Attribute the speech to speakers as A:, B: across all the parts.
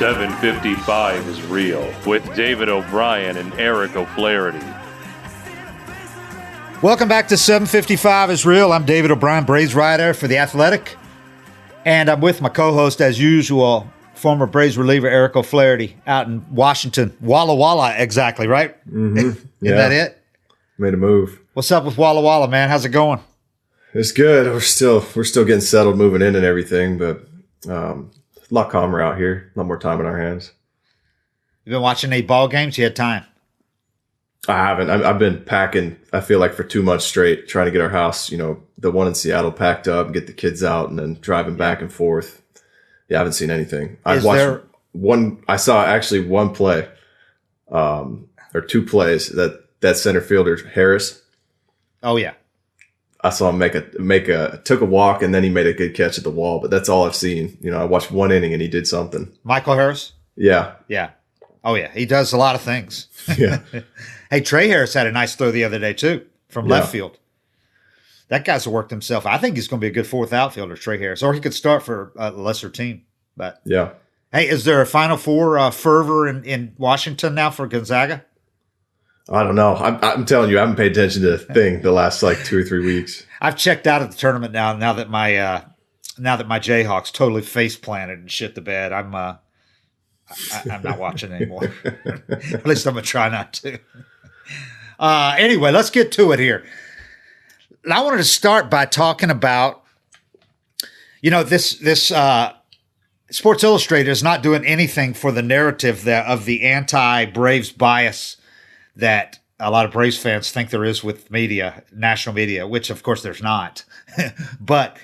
A: 755 is real with David O'Brien and Eric O'Flaherty.
B: Welcome back to 755 is real. I'm David O'Brien, Braves writer for The Athletic. And I'm with my co-host, as usual, former Braves reliever Eric O'Flaherty out in Washington. Walla Walla, exactly, right?
C: Mm-hmm.
B: Isn't
C: Yeah.
B: that it?
C: Made a move.
B: What's up with Walla Walla, man? How's it going?
C: It's good. We're still getting settled, moving in and everything, but a lot calmer out here. A lot more time in our hands.
B: You been watching any ball games? You had time?
C: I haven't. I've been packing, I feel like, for 2 months straight, trying to get our house, the one in Seattle packed up and get the kids out and then driving back and forth. Yeah, I haven't seen anything. I saw actually one play, or two plays that center fielder, Harris.
B: Oh, yeah.
C: I saw him took a walk and then he made a good catch at the wall, but that's all I've seen. I watched one inning and he did something.
B: Michael Harris?
C: Yeah.
B: Yeah. Oh, yeah. He does a lot of things.
C: Yeah.
B: Hey, Trey Harris had a nice throw the other day, too, from left field. That guy's worked himself. I think he's going to be a good fourth outfielder, Trey Harris, or he could start for a lesser team. But
C: yeah.
B: Hey, is there a Final Four fervor in Washington now for Gonzaga?
C: I don't know. I'm telling you, I haven't paid attention to the thing the last 2 or 3 weeks.
B: I've checked out of the tournament now that my Jayhawks totally face planted and shit the bed. I'm not watching anymore. At least I'm gonna try not to. Anyway, let's get to it here. I wanted to start by talking about, this Sports Illustrated is not doing anything for the narrative of the anti-Braves bias that a lot of Braves fans think there is with media, national media, which of course there's not. But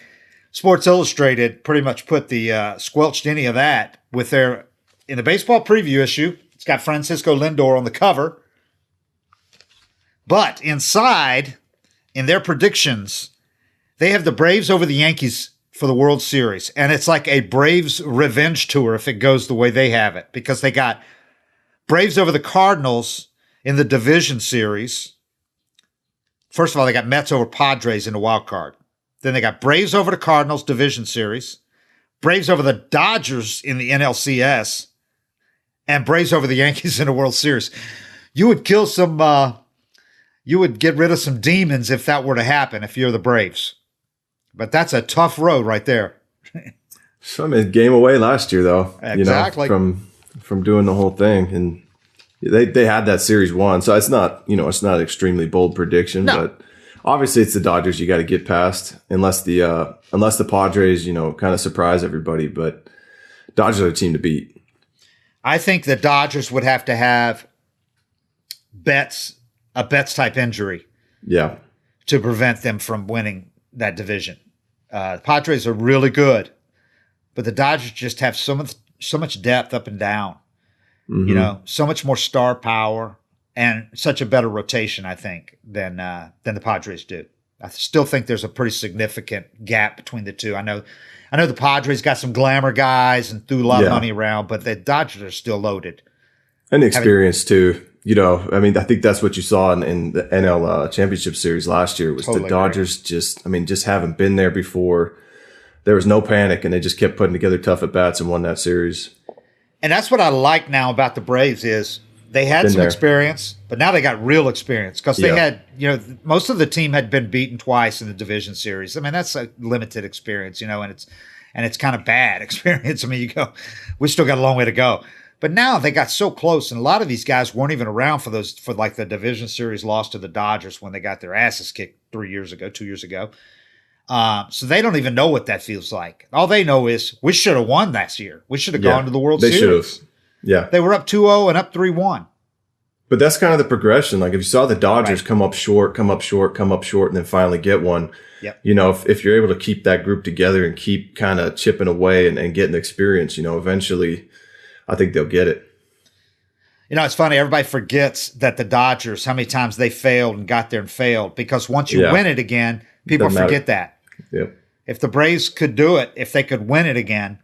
B: Sports Illustrated pretty much put the squelched any of that with in the baseball preview issue. It's got Francisco Lindor on the cover. But inside, in their predictions, they have the Braves over the Yankees for the World Series. And it's like a Braves revenge tour if it goes the way they have it, because they got Braves over the Cardinals in the division series. First of all, they got Mets over Padres in the wild card. Then they got Braves over the Cardinals division series, Braves over the Dodgers in the NLCS, and Braves over the Yankees in the World Series. You would kill you would get rid of some demons if that were to happen, if you're the Braves. But that's a tough road right there.
C: Some game away last year, though.
B: Exactly.
C: From doing the whole thing. And they had that series won. So it's not, it's not an extremely bold prediction, but obviously it's the Dodgers you got to get past unless the Padres, kind of surprise everybody, but Dodgers are the team to beat.
B: I think the Dodgers would have to have a Betts type injury.
C: Yeah.
B: To prevent them from winning that division. The Padres are really good, but the Dodgers just have so much depth up and down.
C: Mm-hmm.
B: So much more star power and such a better rotation, I think, than the Padres do. I still think there's a pretty significant gap between the two. I know the Padres got some glamour guys and threw a lot of money around, but the Dodgers are still loaded.
C: And experience too. I think that's what you saw in the NL Championship Series last year was the Dodgers just haven't been there before. There was no panic, and they just kept putting together tough at-bats and won that series.
B: And that's what I like now about the Braves is they had some experience, but now they got real experience because they had, most of the team had been beaten twice in the division series. I mean, that's a limited experience, and it's kind of bad experience. I mean, we still got a long way to go. But now they got so close, and a lot of these guys weren't even around for the division series loss to the Dodgers when they got their asses kicked 2 years ago. So they don't even know what that feels like. All they know is we should have won last year. We should have gone to the World Series. They should have.
C: Yeah.
B: They were up 2-0 and up 3-1.
C: But that's kind of the progression. Like if you saw the Dodgers come up short, and then finally get one, if you're able to keep that group together and keep kind of chipping away and getting experience, eventually I think they'll get it.
B: It's funny. Everybody forgets that the Dodgers, how many times they failed and got there and failed, because once you win it again, people forget that.
C: Yep.
B: If the Braves could do it, if they could win it again,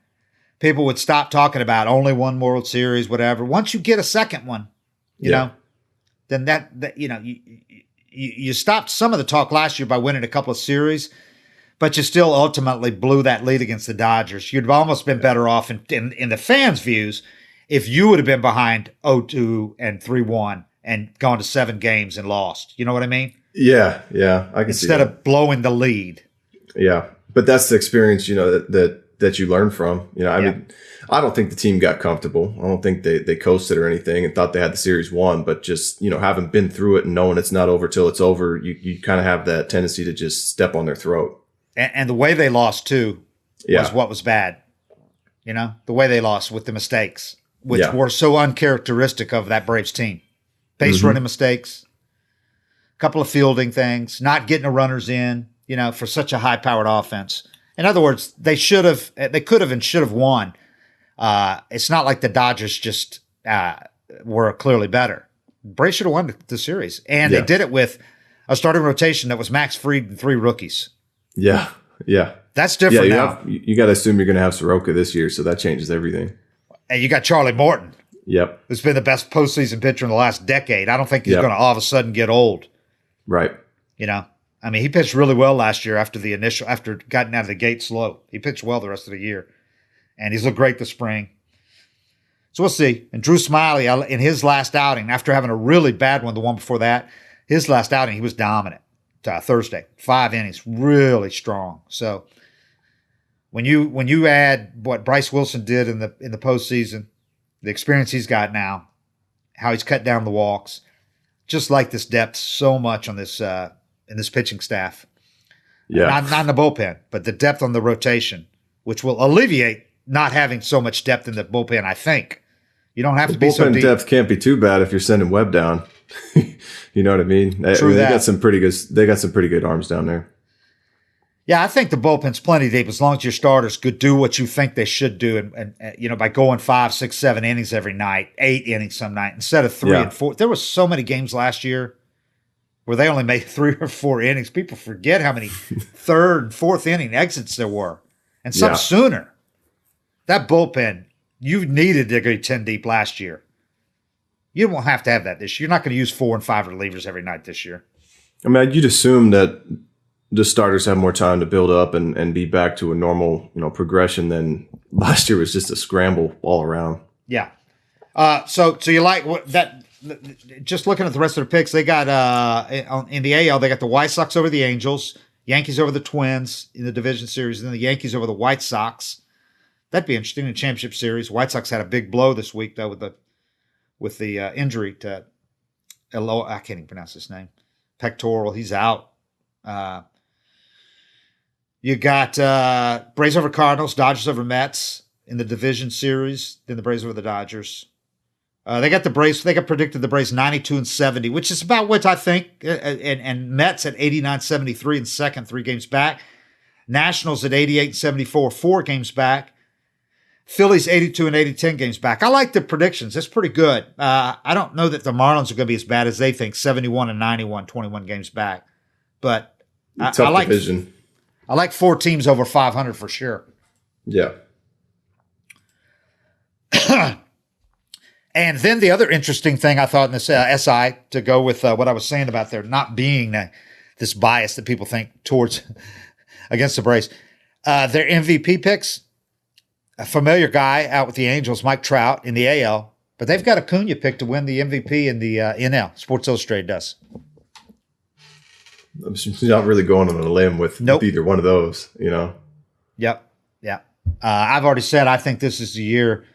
B: people would stop talking about only one World Series, whatever. Once you get a second one, then you stopped some of the talk last year by winning a couple of series, but you still ultimately blew that lead against the Dodgers. You'd have almost been better off in the fans' views if you would have been behind 0-2 and 3-1 and gone to 7 games and lost. You know what I mean?
C: Yeah, I can see that.
B: Instead of blowing the lead.
C: Yeah, but that's the experience, that you learn from. I mean, I don't think the team got comfortable. I don't think they coasted or anything and thought they had the series won, but just, having been through it and knowing it's not over till it's over, you kind of have that tendency to just step on their throat.
B: And the way they lost, too, was what was bad. The way they lost with the mistakes, which were so uncharacteristic of that Braves team. Base running mistakes, a couple of fielding things, not getting the runners in, for such a high-powered offense. In other words, they could have and should have won. It's not like the Dodgers just were clearly better. Braves should have won the series. And they did it with a starting rotation that was Max Fried and 3 rookies. Yeah. That's different now.
C: You got to assume you're going to have Soroka this year, so that changes everything.
B: And you got Charlie Morton.
C: Yep.
B: Who's been the best postseason pitcher in the last decade. I don't think he's going to all of a sudden get old.
C: Right.
B: I mean, he pitched really well last year after getting out of the gate slow. He pitched well the rest of the year. And he's looked great this spring. So we'll see. And Drew Smyly, in his last outing, after having a really bad one, the one before that, his last outing, he was dominant. Thursday, 5 innings, really strong. So when you add what Bryce Wilson did in the postseason, the experience he's got now, how he's cut down the walks, just like this depth so much on this in this pitching staff.
C: Yeah,
B: not in the bullpen, but the depth on the rotation, which will alleviate not having so much depth in the bullpen. I think you don't have to be so deep.
C: Bullpen depth can't be too bad if you're sending Webb down. You know what I mean?
B: True
C: they got some pretty good arms down there.
B: Yeah, I think the bullpen's plenty deep as long as your starters could do what you think they should do, and by going 5, 6, 7 innings every night, 8 innings some night instead of 3 and 4. There were so many games last year where they only made 3 or 4 innings. People forget how many third and fourth inning exits there were, and some sooner. That bullpen, you needed to go 10 deep last year. You won't have to have that this year. You're not going to use 4 and 5 relievers every night this year.
C: I mean, you'd assume that the starters have more time to build up and be back to a normal, progression than last year was just a scramble all around.
B: Yeah. So you like that? Just looking at the rest of the picks, they got in the AL, they got the White Sox over the Angels, Yankees over the Twins in the division series, and then the Yankees over the White Sox. That'd be interesting in the championship series. White Sox had a big blow this week though with the injury to I can't even pronounce his name. Pectoral. He's out. You got Braves over Cardinals, Dodgers over Mets in the division series, then the Braves over the Dodgers. They got predicted the Braves 92-70, which is about what I think, and Mets at 89-73 in second, 3 games back. Nationals at 88-74, 4 games back. Phillies 82 and 80, 10 games back. I like the predictions. It's pretty good. I don't know that the Marlins are going to be as bad as they think, 71 and 91, 21 games back. But I like
C: division.
B: I like 4 teams over 500 for sure.
C: Yeah.
B: And then the other interesting thing I thought in this SI, to go with what I was saying about there not being this bias that people think towards against the Braves, their MVP picks, a familiar guy out with the Angels, Mike Trout in the AL, but they've got Acuna picked to win the MVP in the NL. Sports Illustrated does.
C: I'm not really going on a limb with either one of those,
B: Yep. Yeah. I've already said I think this is the year,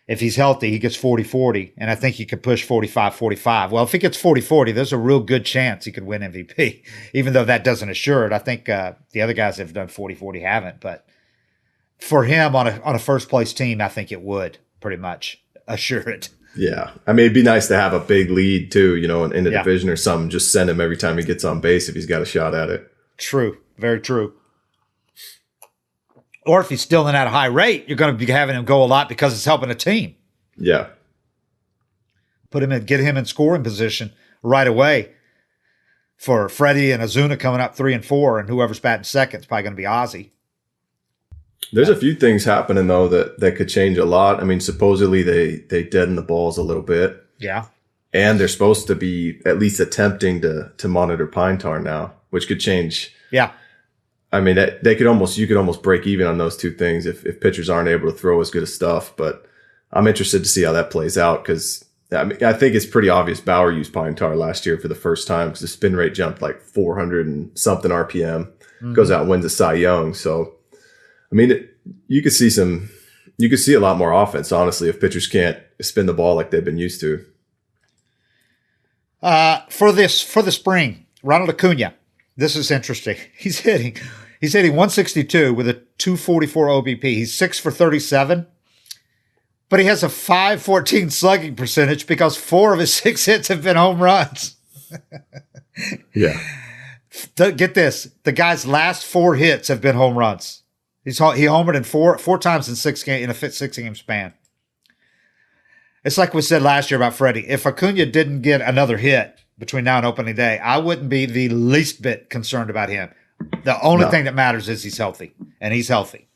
B: if he's healthy, he gets 40-40, and I think he could push 45-45. Well, if he gets 40-40, there's a real good chance he could win MVP, even though that doesn't assure it. I think the other guys that have done 40-40 haven't, but for him on a first-place team, I think it would pretty much assure it.
C: Yeah. I mean, it'd be nice to have a big lead, too, in the division or something. Just send him every time he gets on base if he's got a shot at it.
B: True. Very true. Or if he's still in at a high rate, you're going to be having him go a lot because it's helping a team.
C: Yeah.
B: Get him in scoring position right away for Freddie and Ozuna coming up 3 and 4, and whoever's batting second is probably going to be Ozzy.
C: There's a few things happening, though, that could change a lot. I mean, supposedly they deaden the balls a little bit.
B: Yeah.
C: And they're supposed to be at least attempting to monitor pine tar now, which could change.
B: Yeah.
C: I mean, you could almost break even on those two things if pitchers aren't able to throw as good a stuff. But I'm interested to see how that plays out because I think it's pretty obvious Bauer used pine tar last year for the first time because the spin rate jumped like 400 and something RPM. Goes out and wins a Cy Young. So, I mean, you could see a lot more offense, honestly, if pitchers can't spin the ball like they've been used to.
B: For the spring, Ronald Acuna, this is interesting. He's hitting 162 with a 244 OBP. He's 6 for 37, but he has a 514 slugging percentage because 4 of his 6 hits have been home runs.
C: Yeah.
B: Get this. The guy's last 4 hits have been home runs. He homered in four times in a 6-game span. It's like we said last year about Freddie. If Acuna didn't get another hit between now and opening day, I wouldn't be the least bit concerned about him. The only thing that matters is he's healthy, and he's healthy.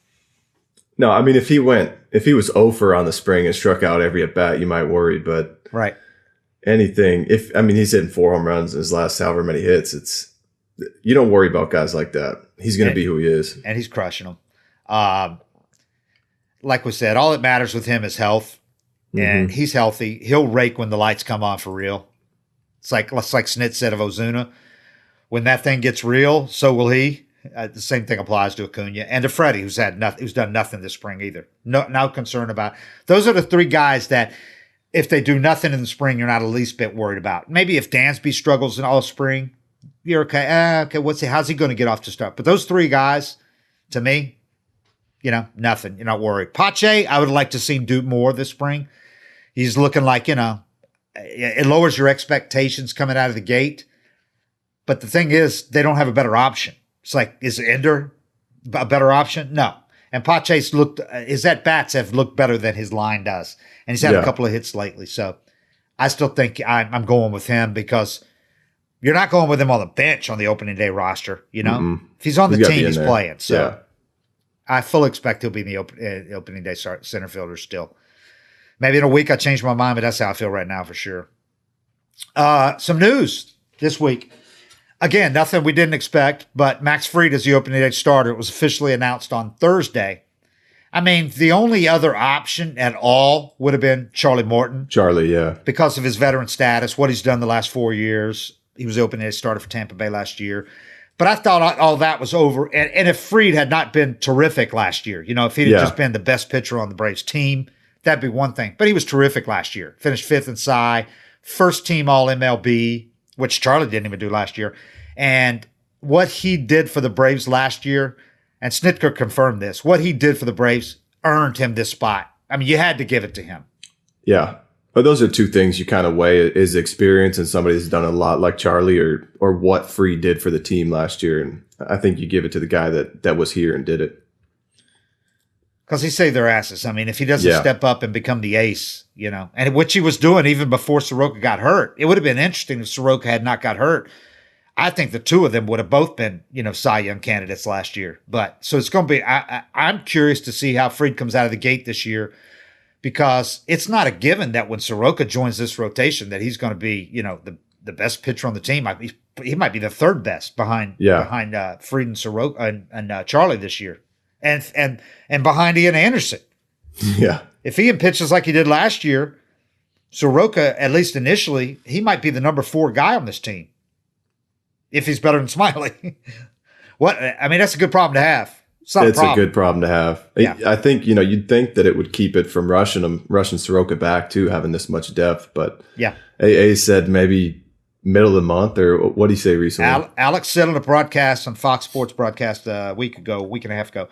C: No, I mean, if he was 0 for on the spring and struck out every at bat, you might worry, but
B: right.
C: Anything, he's hitting 4 home runs in his last however many hits. You don't worry about guys like that. He's going to be who he is.
B: And he's crushing them. Like we said, all that matters with him is health. And he's healthy. He'll rake when the lights come on for real. It's like Snit said of Ozuna. When that thing gets real, so will he. The same thing applies to Acuna and to Freddie, who's done nothing this spring either. No concern about. Those are the 3 guys that if they do nothing in the spring, you're not the least bit worried about. Maybe if Dansby struggles in all spring, you're okay. How's he going to get off to start? But those 3 guys, to me, nothing. You're not worried. Pache, I would like to see him do more this spring. He's looking like, it lowers your expectations coming out of the gate. But the thing is, they don't have a better option. It's like, is Ender a better option? No. And Pache's his at-bats have looked better than his line does. And he's had a couple of hits lately. So I still think I'm going with him because you're not going with him on the bench on the opening day roster. If he's on the team, he's playing. So I fully expect he'll be in the opening day center fielder still. Maybe in a week I change my mind, but that's how I feel right now for sure. Some news this week. Again, nothing we didn't expect, but Max Fried is the opening day starter. It was officially announced on Thursday. I mean, the only other option at all would have been Charlie Morton.
C: Charlie, yeah.
B: Because of his veteran status, what he's done the last 4 years. He was the opening day starter for Tampa Bay last year. But I thought all that was over. And if Fried had not been terrific last year, if he had just been the best pitcher on the Braves team, that'd be one thing. But he was terrific last year. Finished 5th in Cy, first team All-MLB, which Charlie didn't even do last year. And what he did for the Braves last year, and Snitker confirmed this, what he did for the Braves earned him this spot. I mean, you had to give it to him.
C: Yeah. But those are 2 things you kind of weigh is experience and somebody who's done a lot like Charlie or what Fried did for the team last year. And I think you give it to the guy that was here and did it.
B: Because he saved their asses. I mean, if he doesn't step up and become the ace, and which he was doing even before Soroka got hurt, it would have been interesting if Soroka had not got hurt. I think the 2 of them would have both been, Cy Young candidates last year. But so it's going to be, I'm curious to see how Fried comes out of the gate this year because it's not a given that when Soroka joins this rotation that he's going to be, the best pitcher on the team. He might be the 3rd best behind Fried and Soroka and Charlie this year. And behind Ian Anderson.
C: Yeah.
B: If Ian pitches like he did last year, Soroka, at least initially, he might be the number 4 guy on this team. If he's better than Smiley. That's a good problem to have. It's
C: a good problem to have.
B: Yeah.
C: I think, you'd think that it would keep it from rushing Soroka back too, having this much depth. But AA said maybe middle of the month, or what did he say recently?
B: Alex said on a broadcast, on Fox Sports broadcast a week and a half ago,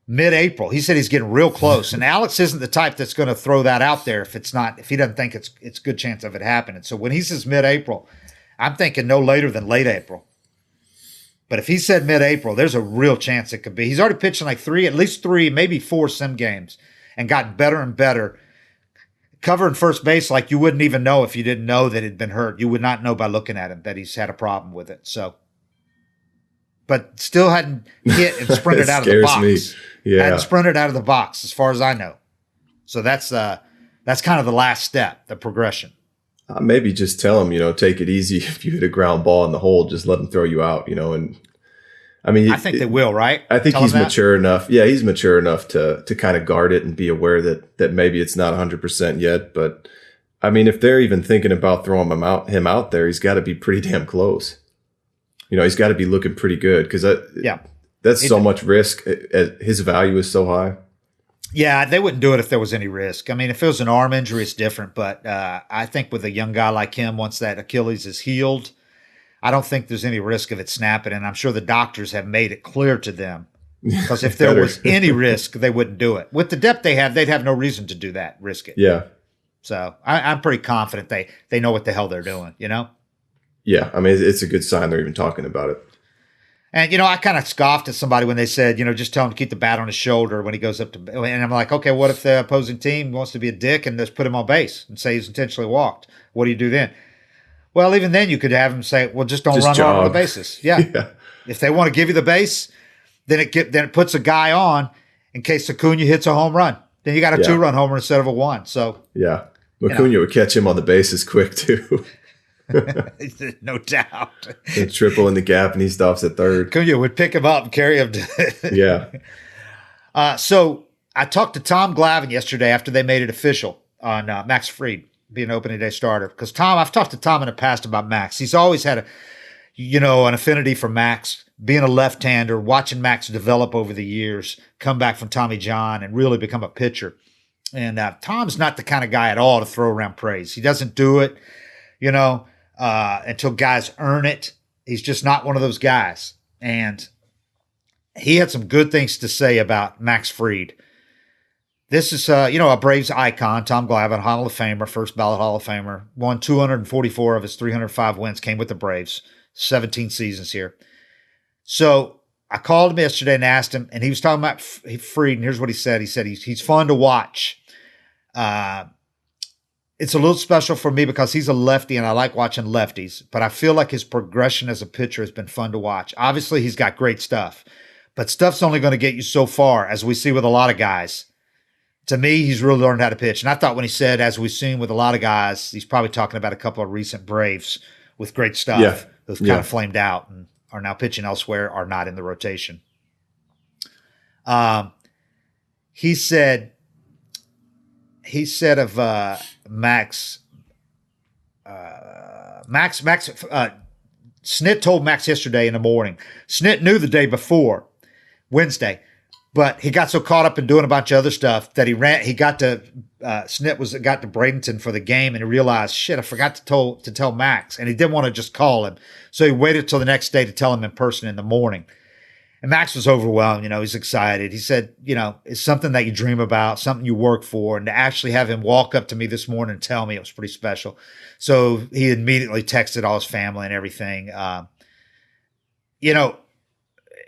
B: mid-April. He said he's getting real close. And Alex isn't the type that's going to throw that out there if he doesn't think it's a good chance of it happening. So when he says mid-April, I'm thinking no later than late April. But if he said mid-April, there's a real chance it could be. He's already pitching like at least 3, maybe 4 sim games and gotten better and better. Covering first base like you wouldn't even know if you didn't know that he'd been hurt. You would not know by looking at him that he's had a problem with it. So, but still hadn't hit and sprinted out of the box.
C: Me. Yeah.
B: Hadn't sprinted out of the box as far as I know. So that's kind of the last step, the progression.
C: Maybe just tell him, take it easy. If you hit a ground ball in the hole, just let him throw you out, and I mean,
B: I think they will, right?
C: I think
B: Tell
C: he's
B: them that?
C: mature enough. Yeah, he's mature enough to kind of guard it and be aware that maybe it's not 100% yet. But I mean, if they're even thinking about throwing him out there, he's got to be pretty damn close. He's got to be looking pretty good because that's so much risk. His value is so high.
B: Yeah, they wouldn't do it if there was any risk. I mean, if it was an arm injury, it's different. But I think with a young guy like him, once that Achilles is healed, I don't think there's any risk of it snapping. And I'm sure the doctors have made it clear to them. Because if there was any risk, they wouldn't do it. With the depth they have, they'd have no reason to do that, risk it.
C: Yeah.
B: So I'm pretty confident they know what the hell they're doing,
C: Yeah, I mean, it's a good sign they're even talking about it.
B: And, I kind of scoffed at somebody when they said, just tell him to keep the bat on his shoulder when he goes up to – and I'm like, okay, what if the opposing team wants to be a dick and just put him on base and say he's intentionally walked? What do you do then? Well, even then you could have him say, well, just don't run hard on the bases. Yeah.
C: Yeah.
B: If they want to give you the base, then it puts a guy on in case Acuna hits a home run. Then you got a 2-run homer instead of a 1. So
C: yeah. Acuna would catch him on the bases quick too.
B: No doubt.
C: A triple in the gap and he stops at third.
B: Acuna would pick him up and carry him.
C: Yeah.
B: So I talked to Tom Glavine yesterday after they made it official on Max Fried being an opening day starter. Because I've talked to Tom in the past about Max. He's always had an affinity for Max, being a left-hander, watching Max develop over the years, come back from Tommy John and really become a pitcher. And Tom's not the kind of guy at all to throw around praise. He doesn't do it, until guys earn it. He's just not one of those guys. And he had some good things to say about Max Fried. This is, a Braves icon, Tom Glavine, Hall of Famer, first ballot Hall of Famer, won 244 of his 305 wins, came with the Braves, 17 seasons here. So I called him yesterday and asked him, and he was talking about Fried, and here's what he said. He said he's fun to watch. It's a little special for me because he's a lefty, and I like watching lefties, but I feel like his progression as a pitcher has been fun to watch. Obviously, he's got great stuff, but stuff's only going to get you so far, as we see with a lot of guys. To me, he's really learned how to pitch. And I thought when he said, as we've seen with a lot of guys, he's probably talking about a couple of recent Braves with great stuff who've kind of flamed out and are now pitching elsewhere, are not in the rotation. He said of Max, Snit told Max yesterday in the morning. Snit knew the day before, Wednesday, but he got so caught up in doing a bunch of other stuff that Snit got to Bradenton for the game, and he realized, shit, I forgot to tell Max, and he didn't want to just call him. So he waited till the next day to tell him in person in the morning. And Max was overwhelmed, he's excited. He said, it's something that you dream about, something you work for, and to actually have him walk up to me this morning and tell me, it was pretty special. So he immediately texted all his family and everything.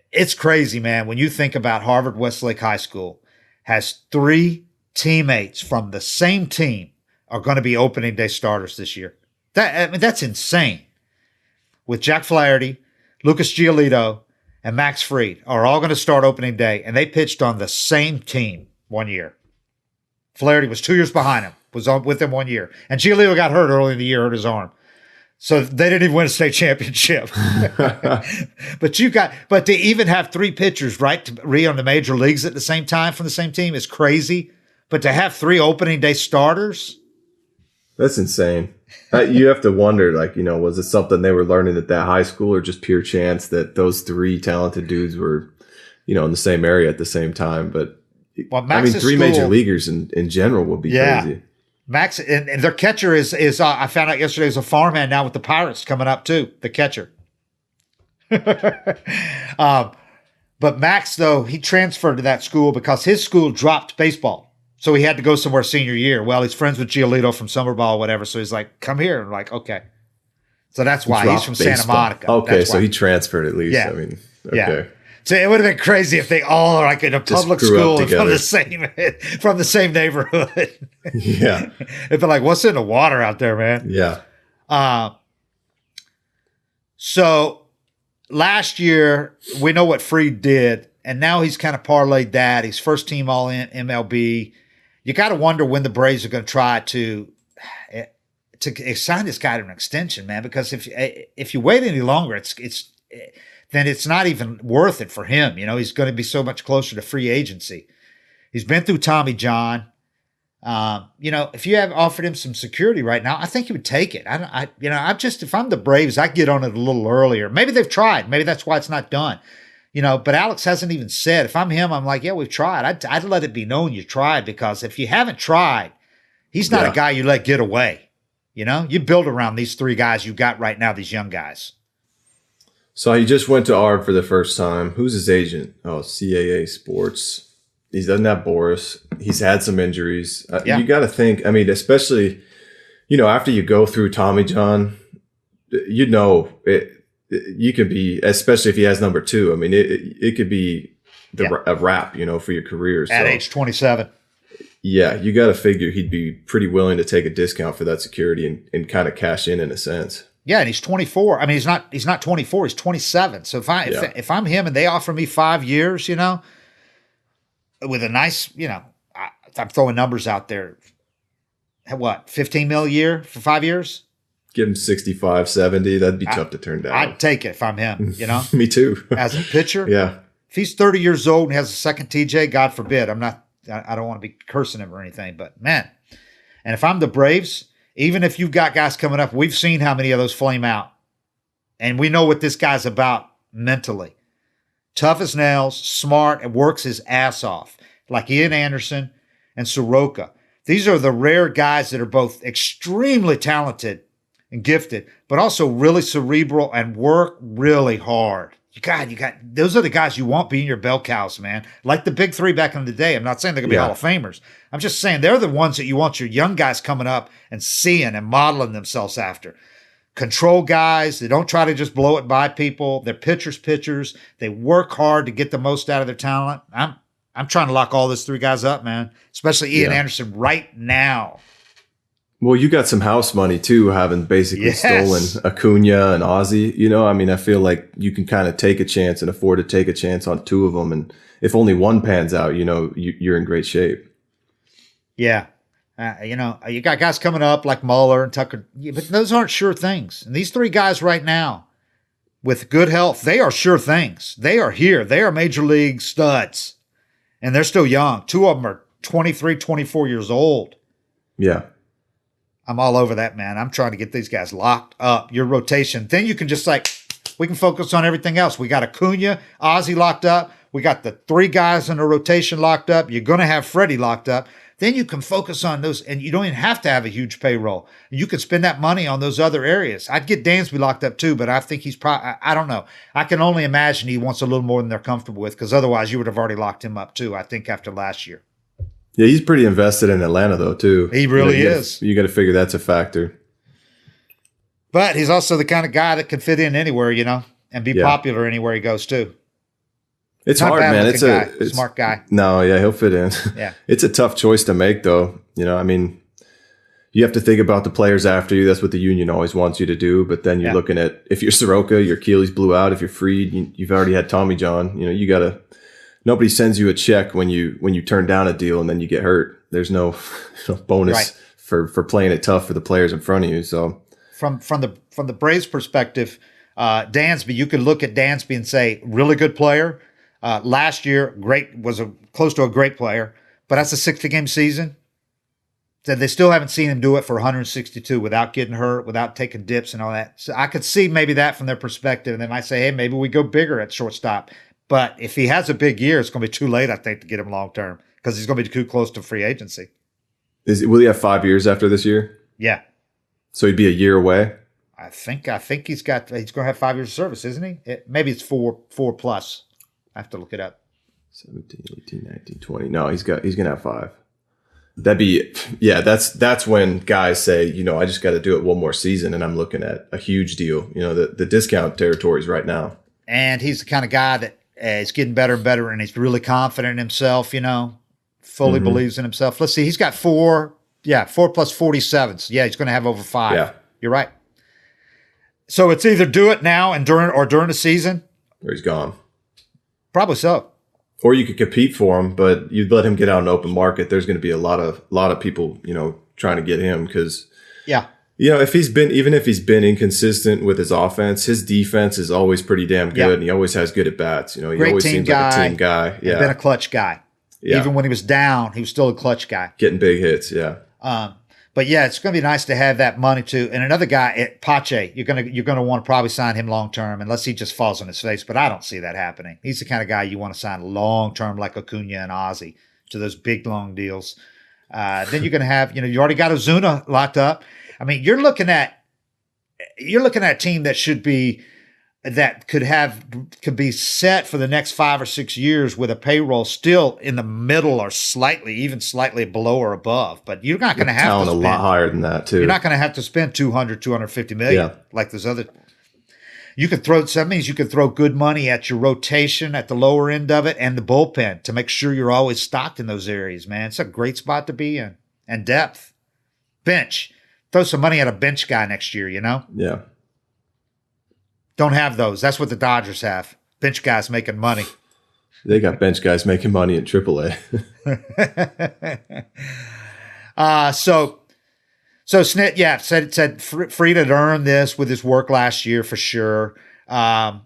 B: It's crazy, man. When you think about Harvard Westlake High School has 3 teammates from the same team are going to be opening day starters this year. That's insane. With Jack Flaherty, Lucas Giolito, and Max Fried are all going to start opening day, and they pitched on the same team one year. Flaherty was 2 years behind him, was on with him 1 year. And Giolito got hurt early in the year, hurt his arm. So they didn't even win a state championship. But to even have 3 pitchers, right, to re on the major leagues at the same time from the same team is crazy. But to have 3 opening day starters,
C: that's insane. You have to wonder, was it something they were learning at that high school, or just pure chance that those 3 talented dudes were, in the same area at the same time? But
B: Max's
C: 3 major leaguers in general would be crazy.
B: Max and their catcher is I found out yesterday, is a farmhand now with the Pirates coming up too. The catcher. But Max, though, he transferred to that school because his school dropped baseball. So he had to go somewhere senior year. Well, he's friends with Giolito from summer ball or whatever. So he's like, come here. I'm like, okay. So that's why he's from Santa Monica.
C: Okay, so he transferred at least.
B: Yeah.
C: Okay.
B: Yeah. So it would have been crazy if they all are like in a public school and from the same neighborhood.
C: Yeah.
B: If they're like, what's in the water out there, man?
C: Yeah.
B: So last year, we know what Fried did, and now he's kind of parlayed that. He's first team all in MLB. You got to wonder when the Braves are going to try to sign this guy to an extension, man, because if you wait any longer, then it's not even worth it for him. He's going to be so much closer to free agency. He's been through Tommy John. If you have offered him some security right now, I think he would take it. If I'm the Braves, I'd get on it a little earlier. Maybe they've tried. Maybe that's why it's not done. But Alex hasn't even said. If I'm him, I'm like, yeah, we've tried. I'd let it be known you tried, because if you haven't tried, he's not a guy you let get away. You build around these three guys you got right now, these young guys.
C: So he just went to ARB for the first time. Who's his agent? Oh, CAA Sports. He doesn't have Boris. He's had some injuries. You got to think, especially, after you go through Tommy John, you could be, especially if he has number 2. It could be a wrap, for your career.
B: At age 27.
C: Yeah, you got to figure he'd be pretty willing to take a discount for that security and kind of cash in a sense. Yeah,
B: and he's 24. He's not 24. He's 27. So if I'm him and they offer me 5 years, with a nice, I'm throwing numbers out there. What, $15 million a year for 5 years?
C: Give him 65, 70. That'd be tough to turn down.
B: I'd take it if I'm him,
C: Me too.
B: As a pitcher.
C: Yeah.
B: If he's 30 years old and has a second TJ, God forbid. I don't want to be cursing him or anything, but man. And if I'm the Braves, even if you've got guys coming up, we've seen how many of those flame out. And we know what this guy's about mentally. Tough as nails, smart, and works his ass off. Like Ian Anderson and Soroka. These are the rare guys that are both extremely talented and gifted, but also really cerebral and work really hard. Those are the guys you want being your bell cows, man. Like the big 3 back in the day. I'm not saying they're going to be Hall of Famers. I'm just saying they're the ones that you want your young guys coming up and seeing and modeling themselves after. Control guys. They don't try to just blow it by people. They're pitchers. They work hard to get the most out of their talent. I'm trying to lock all those 3 guys up, man, especially Ian Anderson right now.
C: Well, you got some house money too, having basically stolen Acuna and Ozzy. I feel like you can kind of take a chance and afford to take a chance on 2 of them. And if only one pans out, you're in great shape. Yeah.
B: You got guys coming up like Muller and Tucker, but those aren't sure things. And these 3 guys right now, with good health, they are sure things. They are here. They are major league studs. And they're still young. 2 of them are 23, 24 years old.
C: Yeah.
B: I'm all over that, man. I'm trying to get these guys locked up. Your rotation. Then you can just we can focus on everything else. We got Acuna, Ozzy locked up. We got the 3 guys in the rotation locked up. You're going to have Freddie locked up. Then you can focus on those, and you don't even have to have a huge payroll. You can spend that money on those other areas. I'd get Dansby locked up too, but I think he's probably, I don't know. I can only imagine he wants a little more than they're comfortable with, because otherwise you would have already locked him up too, I think, after last year.
C: Yeah, he's pretty invested in Atlanta though too.
B: He really is.
C: You got to figure that's a factor.
B: But he's also the kind of guy that can fit in anywhere, and be popular anywhere he goes too.
C: It's hard, man. It's a
B: smart guy.
C: No, yeah, he'll fit in.
B: Yeah.
C: It's a tough choice to make though. You have to think about the players after you. That's what the union always wants you to do. But then you're looking at, if you're Soroka, your Achilles blew out. If you're Freed, you've already had Tommy John. You got to, nobody sends you a check when you turn down a deal and then you get hurt. There's no bonus for playing it tough for the players in front of you. So
B: from the Braves perspective, Dansby, you could look at Dansby and say, really good player. Last year, close to a great player, but that's a 60-game season. So they still haven't seen him do it for 162 without getting hurt, without taking dips and all that. So I could see maybe that from their perspective. And they might say, hey, maybe we go bigger at shortstop. But if he has a big year, it's going to be too late, I think, to get him long term, because he's going to be too close to free agency.
C: Will he have 5 years after this year?
B: Yeah.
C: So he'd be a year away?
B: I think he's going to have 5 years of service, isn't he? Maybe it's four plus. I have to look it up.
C: 17, 18, 19, 20. No, he's going to have 5. That'd be, that's when guys say, I just got to do it one more season, and I'm looking at a huge deal. The discount territories right now.
B: And he's the kind of guy that is getting better and better, and he's really confident in himself, fully believes in himself. Let's see, he's got 4 plus 47s. Yeah, he's going to have over 5.
C: Yeah.
B: You're right. So it's either do it now and during the season,
C: or he's gone.
B: Probably so.
C: Or you could compete for him, but you'd let him get out in the open market. There's going to be a lot of people, trying to get him because if he's been inconsistent with his offense, his defense is always pretty damn good, and he always has good at bats. He
B: Great
C: always
B: team
C: seems
B: guy,
C: like a team guy. Yeah,
B: been a clutch guy.
C: Yeah.
B: Even when he was down, he was still a clutch guy.
C: Getting big hits. Yeah.
B: But yeah, it's going to be nice to have that money too. And another guy, Pache, you're going to want to probably sign him long term, unless he just falls on his face. But I don't see that happening. He's the kind of guy you want to sign long term, like Acuna and Ozzy, to those big long deals. Then you're going to have, you already got Ozuna locked up. I mean, you're looking at a team that could be set for the next 5 or 6 years with a payroll still in the middle or slightly below or above. But you're not going to have to spend
C: a lot higher than that too.
B: You're not going to have to spend 250 million like those other. You could throw. So that means you could throw good money at your rotation at the lower end of it and the bullpen to make sure you're always stocked in those areas. Man, it's a great spot to be in. And depth, bench. Throw some money at a bench guy next year.
C: Yeah.
B: Don't have those. That's what the Dodgers have. Bench guys making money.
C: They got bench guys making money in AAA.
B: So Snit, said Fried had earned this with his work last year for sure. I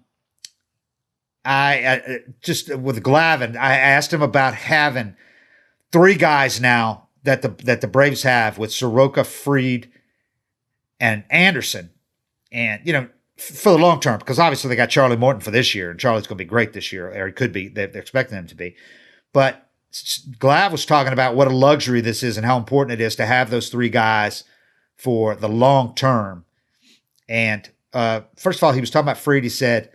B: just with Glavine, I asked him about having 3 guys now that the Braves have with Soroka, Fried, and Anderson, and for the long term, because obviously they got Charlie Morton for this year, and Charlie's going to be great this year, or he could be. They're expecting him to be. But Glav was talking about what a luxury this is and how important it is to have those 3 guys for the long term. And first of all, he was talking about Fried. He said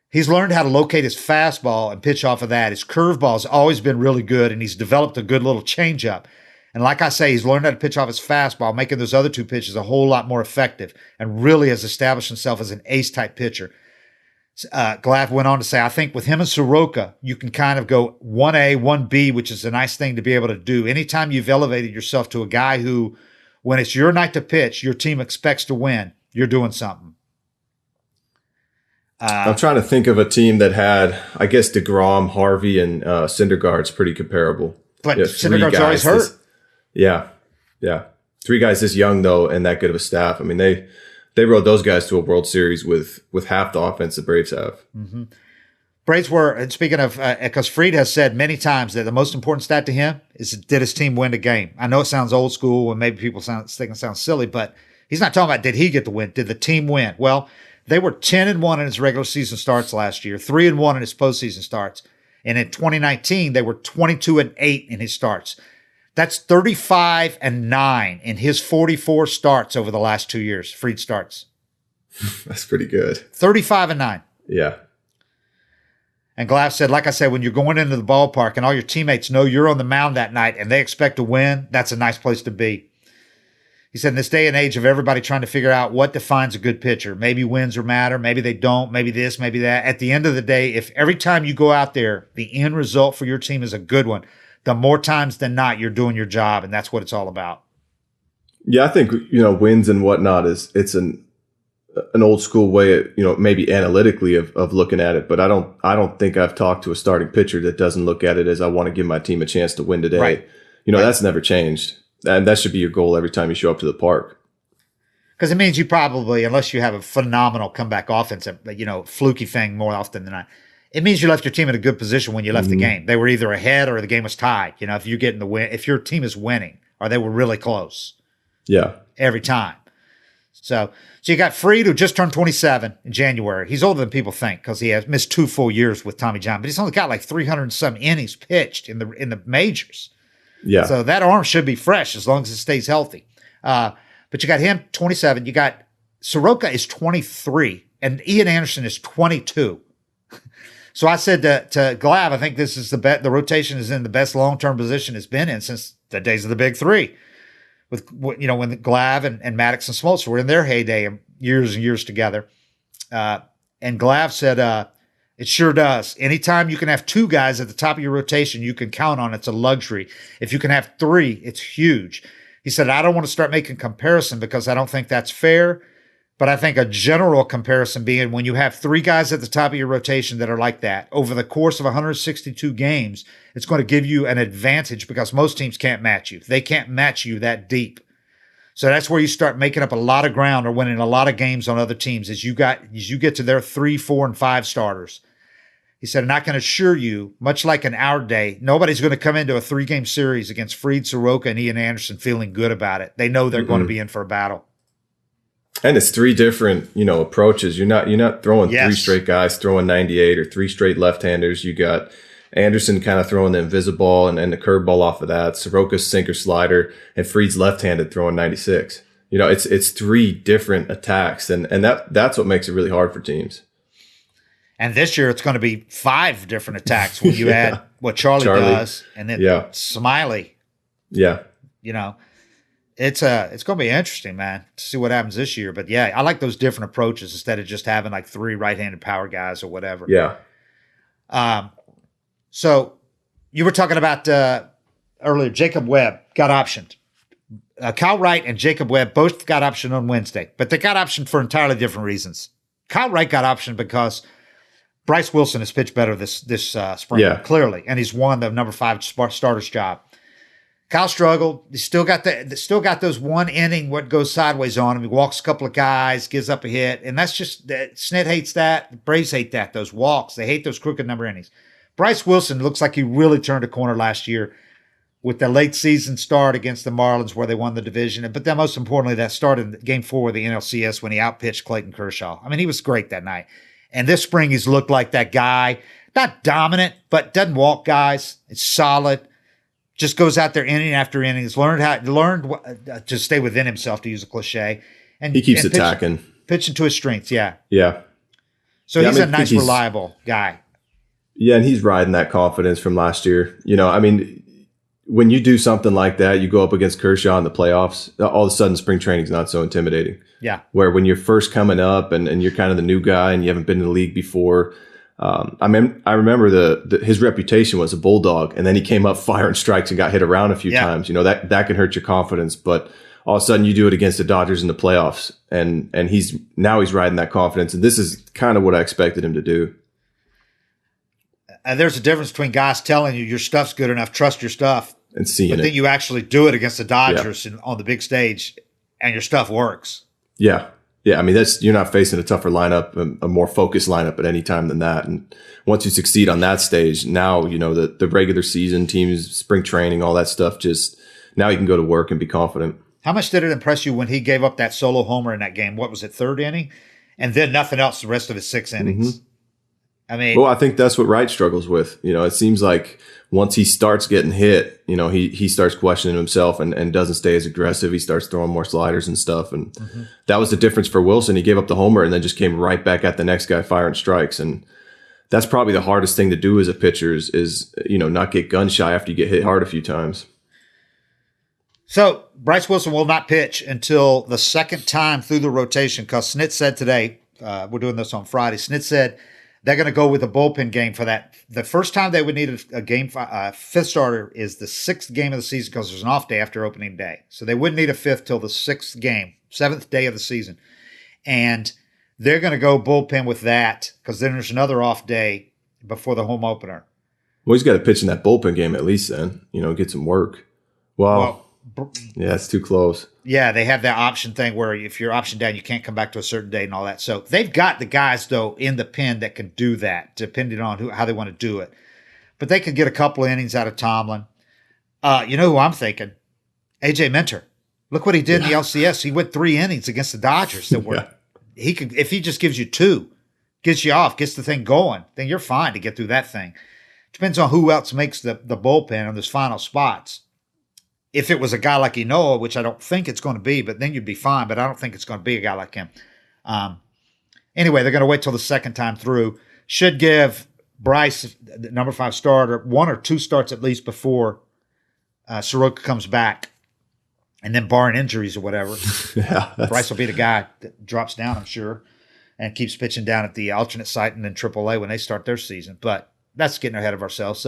B: he's learned how to locate his fastball and pitch off of that. His curveball has always been really good, and he's developed a good little changeup. And like I say, he's learned how to pitch off his fastball, making those other 2 pitches a whole lot more effective, and really has established himself as an ace-type pitcher. Glav went on to say, I think with him and Soroka, you can kind of go 1A, 1B, which is a nice thing to be able to do. Anytime you've elevated yourself to a guy who, when it's your night to pitch, your team expects to win, you're doing something.
C: I'm trying to think of a team that had, I guess, DeGrom, Harvey, and Syndergaard's pretty comparable.
B: But Syndergaard's always hurt.
C: Yeah. 3 guys this young, though, and that good of a staff. I mean, they rode those guys to a World Series with half the offense the Braves have.
B: Mm-hmm. Braves were, and speaking of, because Fried has said many times that the most important stat to him is, did his team win the game? I know it sounds old school and maybe people think it sounds silly, but he's not talking about did he get the win? Did the team win? Well, they were 10-1 in his regular season starts last year, 3-1 in his postseason starts. And in 2019, they were 22-8 in his starts. That's 35-9 in his 44 starts over the last 2 years. Fried starts.
C: That's pretty good.
B: 35-9.
C: Yeah.
B: And Glass said, like I said, when you're going into the ballpark and all your teammates know you're on the mound that night and they expect to win, that's a nice place to be. He said, in this day and age of everybody trying to figure out what defines a good pitcher, maybe wins or matter, maybe they don't, maybe this, maybe that. At the end of the day, if every time you go out there, the end result for your team is a good one, the more times than not, you're doing your job, and that's what it's all about.
C: Yeah, I think, wins and whatnot it's an old school way, maybe analytically of looking at it, but I don't think I've talked to a starting pitcher that doesn't look at it as, I want to give my team a chance to win today.
B: Right.
C: That's never changed. And that should be your goal every time you show up to the park.
B: Because it means you probably, unless you have a phenomenal comeback offense, fluky thing more often than not, it means you left your team in a good position when you left the game. They were either ahead or the game was tied. If you're getting the win, if your team is winning, or they were really close.
C: Yeah.
B: Every time. So you got Fried, who just turned 27 in January. He's older than people think because he has missed 2 full years with Tommy John, but he's only got like 300 and some innings pitched in the majors.
C: Yeah.
B: So that arm should be fresh as long as it stays healthy. But you got him 27. You got Soroka is 23 and Ian Anderson is 22. So I said to Glav, I think this is the rotation is in the best long-term position it's been in since the days of the big 3. With when Glav and Maddox and Smoltz were in their heyday and years together. And Glav said, it sure does. Anytime you can have 2 guys at the top of your rotation, you can count on, it's a luxury. If you can have 3, it's huge. He said, I don't want to start making comparison because I don't think that's fair. But I think a general comparison being when you have 3 guys at the top of your rotation that are like that over the course of 162 games, it's going to give you an advantage because most teams can't match you. They can't match you that deep. So that's where you start making up a lot of ground or winning a lot of games on other teams as you get to their 3, 4, and 5 starters. He said, and I can assure you, much like in our day, nobody's going to come into a 3-game series against Fried, Soroka, and Ian Anderson feeling good about it. They know they're going to be in for a battle.
C: And it's 3 different, approaches. You're not throwing 3 straight guys throwing 98 or 3 straight left-handers. You got Anderson kind of throwing the invisible and the curveball off of that. Soroka's sinker slider and Fried's left-handed throwing 96. It's 3 different attacks, and that's what makes it really hard for teams.
B: And this year it's going to be 5 different attacks when you add what Charlie does and then Smiley.
C: Yeah.
B: It's going to be interesting, man, to see what happens this year. But yeah, I like those different approaches instead of just having like 3 right-handed power guys or whatever.
C: Yeah.
B: So you were talking about earlier, Jacob Webb got optioned. Kyle Wright and Jacob Webb both got optioned on Wednesday, but they got optioned for entirely different reasons. Kyle Wright got optioned because Bryce Wilson has pitched better this spring, clearly, and he's won the number 5 starter's job. Kyle struggled. He still got those 1 inning what goes sideways on him. He walks a couple of guys, gives up a hit, and that's just Snit hates that. The Braves hate that. Those walks, they hate those crooked number innings. Bryce Wilson looks like he really turned a corner last year with the late season start against the Marlins where they won the division, but then most importantly that start in Game 4 of the NLCS when he outpitched Clayton Kershaw. I mean, he was great that night. And this spring, he's looked like that guy, not dominant, but doesn't walk guys. It's solid. Just goes out there inning after inning. He's learned to stay within himself, to use a cliche. And
C: he keeps attacking.
B: Pitching to his strengths, yeah.
C: Yeah.
B: So he's a nice, reliable guy.
C: Yeah, and he's riding that confidence from last year. When you do something like that, you go up against Kershaw in the playoffs, all of a sudden spring training's not so intimidating.
B: Yeah.
C: Where when you're first coming up and you're kind of the new guy and you haven't been in the league before, I remember his reputation was a bulldog, and then he came up firing strikes and got hit around a few times. That can hurt your confidence, but all of a sudden you do it against the Dodgers in the playoffs, and he's riding that confidence, and this is kind of what I expected him to do.
B: And there's a difference between guys telling you your stuff's good enough, trust your stuff,
C: and seeing
B: but then you actually do it against the Dodgers on the big stage, and your stuff works.
C: Yeah. Yeah, I mean, you're not facing a tougher lineup, a more focused lineup at any time than that. And once you succeed on that stage, now, the regular season teams, spring training, all that stuff, just now you can go to work and be confident.
B: How much did it impress you when he gave up that solo homer in that game? What was it, 3rd inning? And then nothing else the rest of his 6 innings.
C: Mm-hmm.
B: I
C: I think that's what Wright struggles with. It seems like once he starts getting hit, he starts questioning himself and doesn't stay as aggressive. He starts throwing more sliders and stuff. And that was the difference for Wilson. He gave up the homer and then just came right back at the next guy firing strikes. And that's probably the hardest thing to do as a pitcher is not get gun shy after you get hit hard a few times.
B: So Bryce Wilson will not pitch until the second time through the rotation because Snit said today, we're doing this on Friday, Snit said they're going to go with a bullpen game for that. The first time they would need a game, 5th starter is the 6th game of the season because there's an off day after opening day. So they wouldn't need a 5th till the 6th game, 7th day of the season. And they're going to go bullpen with that because then there's another off day before the home opener.
C: Well, he's got to pitch in that bullpen game at least then, get some work. Well, yeah, it's too close.
B: Yeah, they have that option thing where if you're optioned down, you can't come back to a certain date and all that. So they've got the guys, though, in the pen that can do that, depending on how they want to do it. But they could get a couple of innings out of Tomlin. You know who I'm thinking? A.J. Minter. Look what he did in the LCS. He went 3 innings against the Dodgers. He could, if he just gives you 2, gets you off, gets the thing going, then you're fine to get through that thing. Depends on who else makes the bullpen on those final spots. If it was a guy like Enoa, which I don't think it's going to be, but then you'd be fine. But I don't think it's going to be a guy like him. Anyway, they're going to wait till the second time through. Should give Bryce, the number 5 starter, 1 or 2 starts at least before Soroka comes back. And then barring injuries or whatever, Bryce will be the guy that drops down, I'm sure, and keeps pitching down at the alternate site and then AAA when they start their season. But that's getting ahead of ourselves.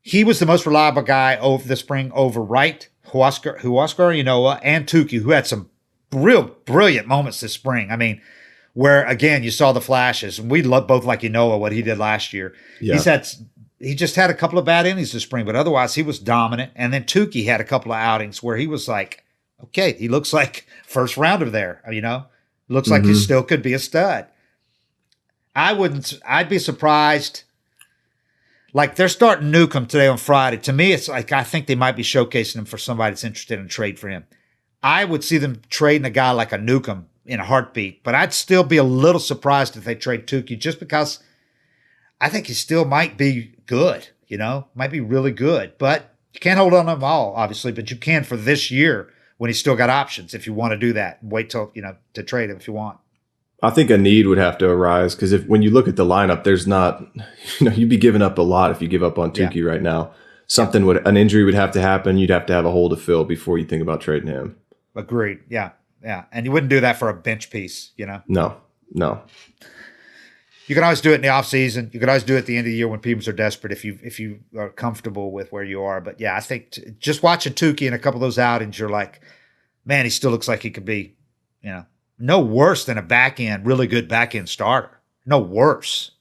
B: He was the most reliable guy over the spring over Wright, Huascar Ynoa, and Tukey, who had some real brilliant moments this spring. I mean, where, again, you saw the flashes. And we both like Ynoa, what he did last year. Yeah. He just had a couple of bad innings this spring, but otherwise he was dominant. And then Tukey had a couple of outings where he was like, okay, he looks like first rounder there, looks like he still could be a stud. I'd be surprised. Like they're starting Newcomb today on Friday. To me, it's like, I think they might be showcasing him for somebody that's interested in a trade for him. I would see them trading a guy like a Newcomb in a heartbeat, but I'd still be a little surprised if they trade Tukey just because I think he still might be good, might be really good, but you can't hold on to them all, obviously, but you can for this year when he's still got options if you want to do that. Wait till, to trade him if you want.
C: I think a need would have to arise because when you look at the lineup, there's not, you'd be giving up a lot if you give up on Tukey right now. An injury would have to happen. You'd have to have a hole to fill before you think about trading him.
B: Agreed. Yeah. Yeah. And you wouldn't do that for a bench piece,
C: No.
B: You can always do it in the off season. You can always do it at the end of the year when people are desperate if you are comfortable with where you are. But yeah, I think just watching Tukey in a couple of those outings, you're like, man, he still looks like he could be, no worse than a really good back end starter. No worse.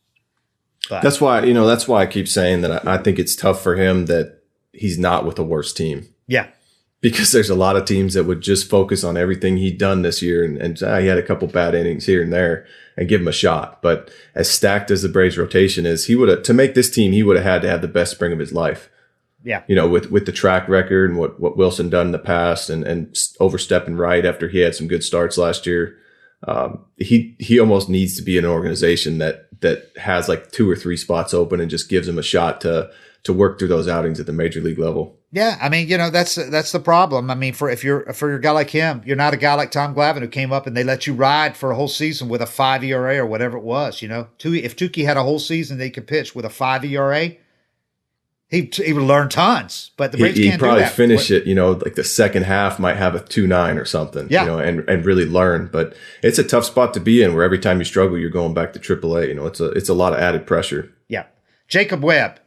B: But
C: that's why I keep saying that I think it's tough for him that he's not with a worse team.
B: Yeah.
C: Because there's a lot of teams that would just focus on everything he'd done this year and he had a couple bad innings here and there and give him a shot. But as stacked as the Braves rotation is, to make this team, he would have had to have the best spring of his life.
B: Yeah.
C: With the track record and what Wilson done in the past and overstepping right after he had some good starts last year. He almost needs to be in an organization that has like 2 or 3 spots open and just gives him a shot to work through those outings at the major league level.
B: Yeah, I mean, that's the problem. I mean, for a guy like him, you're not a guy like Tom Glavine who came up and they let you ride for a whole season with a 5 ERA or whatever it was. If Tukey had a whole season that he could pitch with a 5 ERA, he would learn tons. But the Braves can't do that.
C: He'd probably finish it. Like the second half might have a 2.9 or something.
B: Yeah.
C: And really learn. But it's a tough spot to be in where every time you struggle, you're going back to AAA. It's a lot of added pressure.
B: Yeah, Jacob Webb,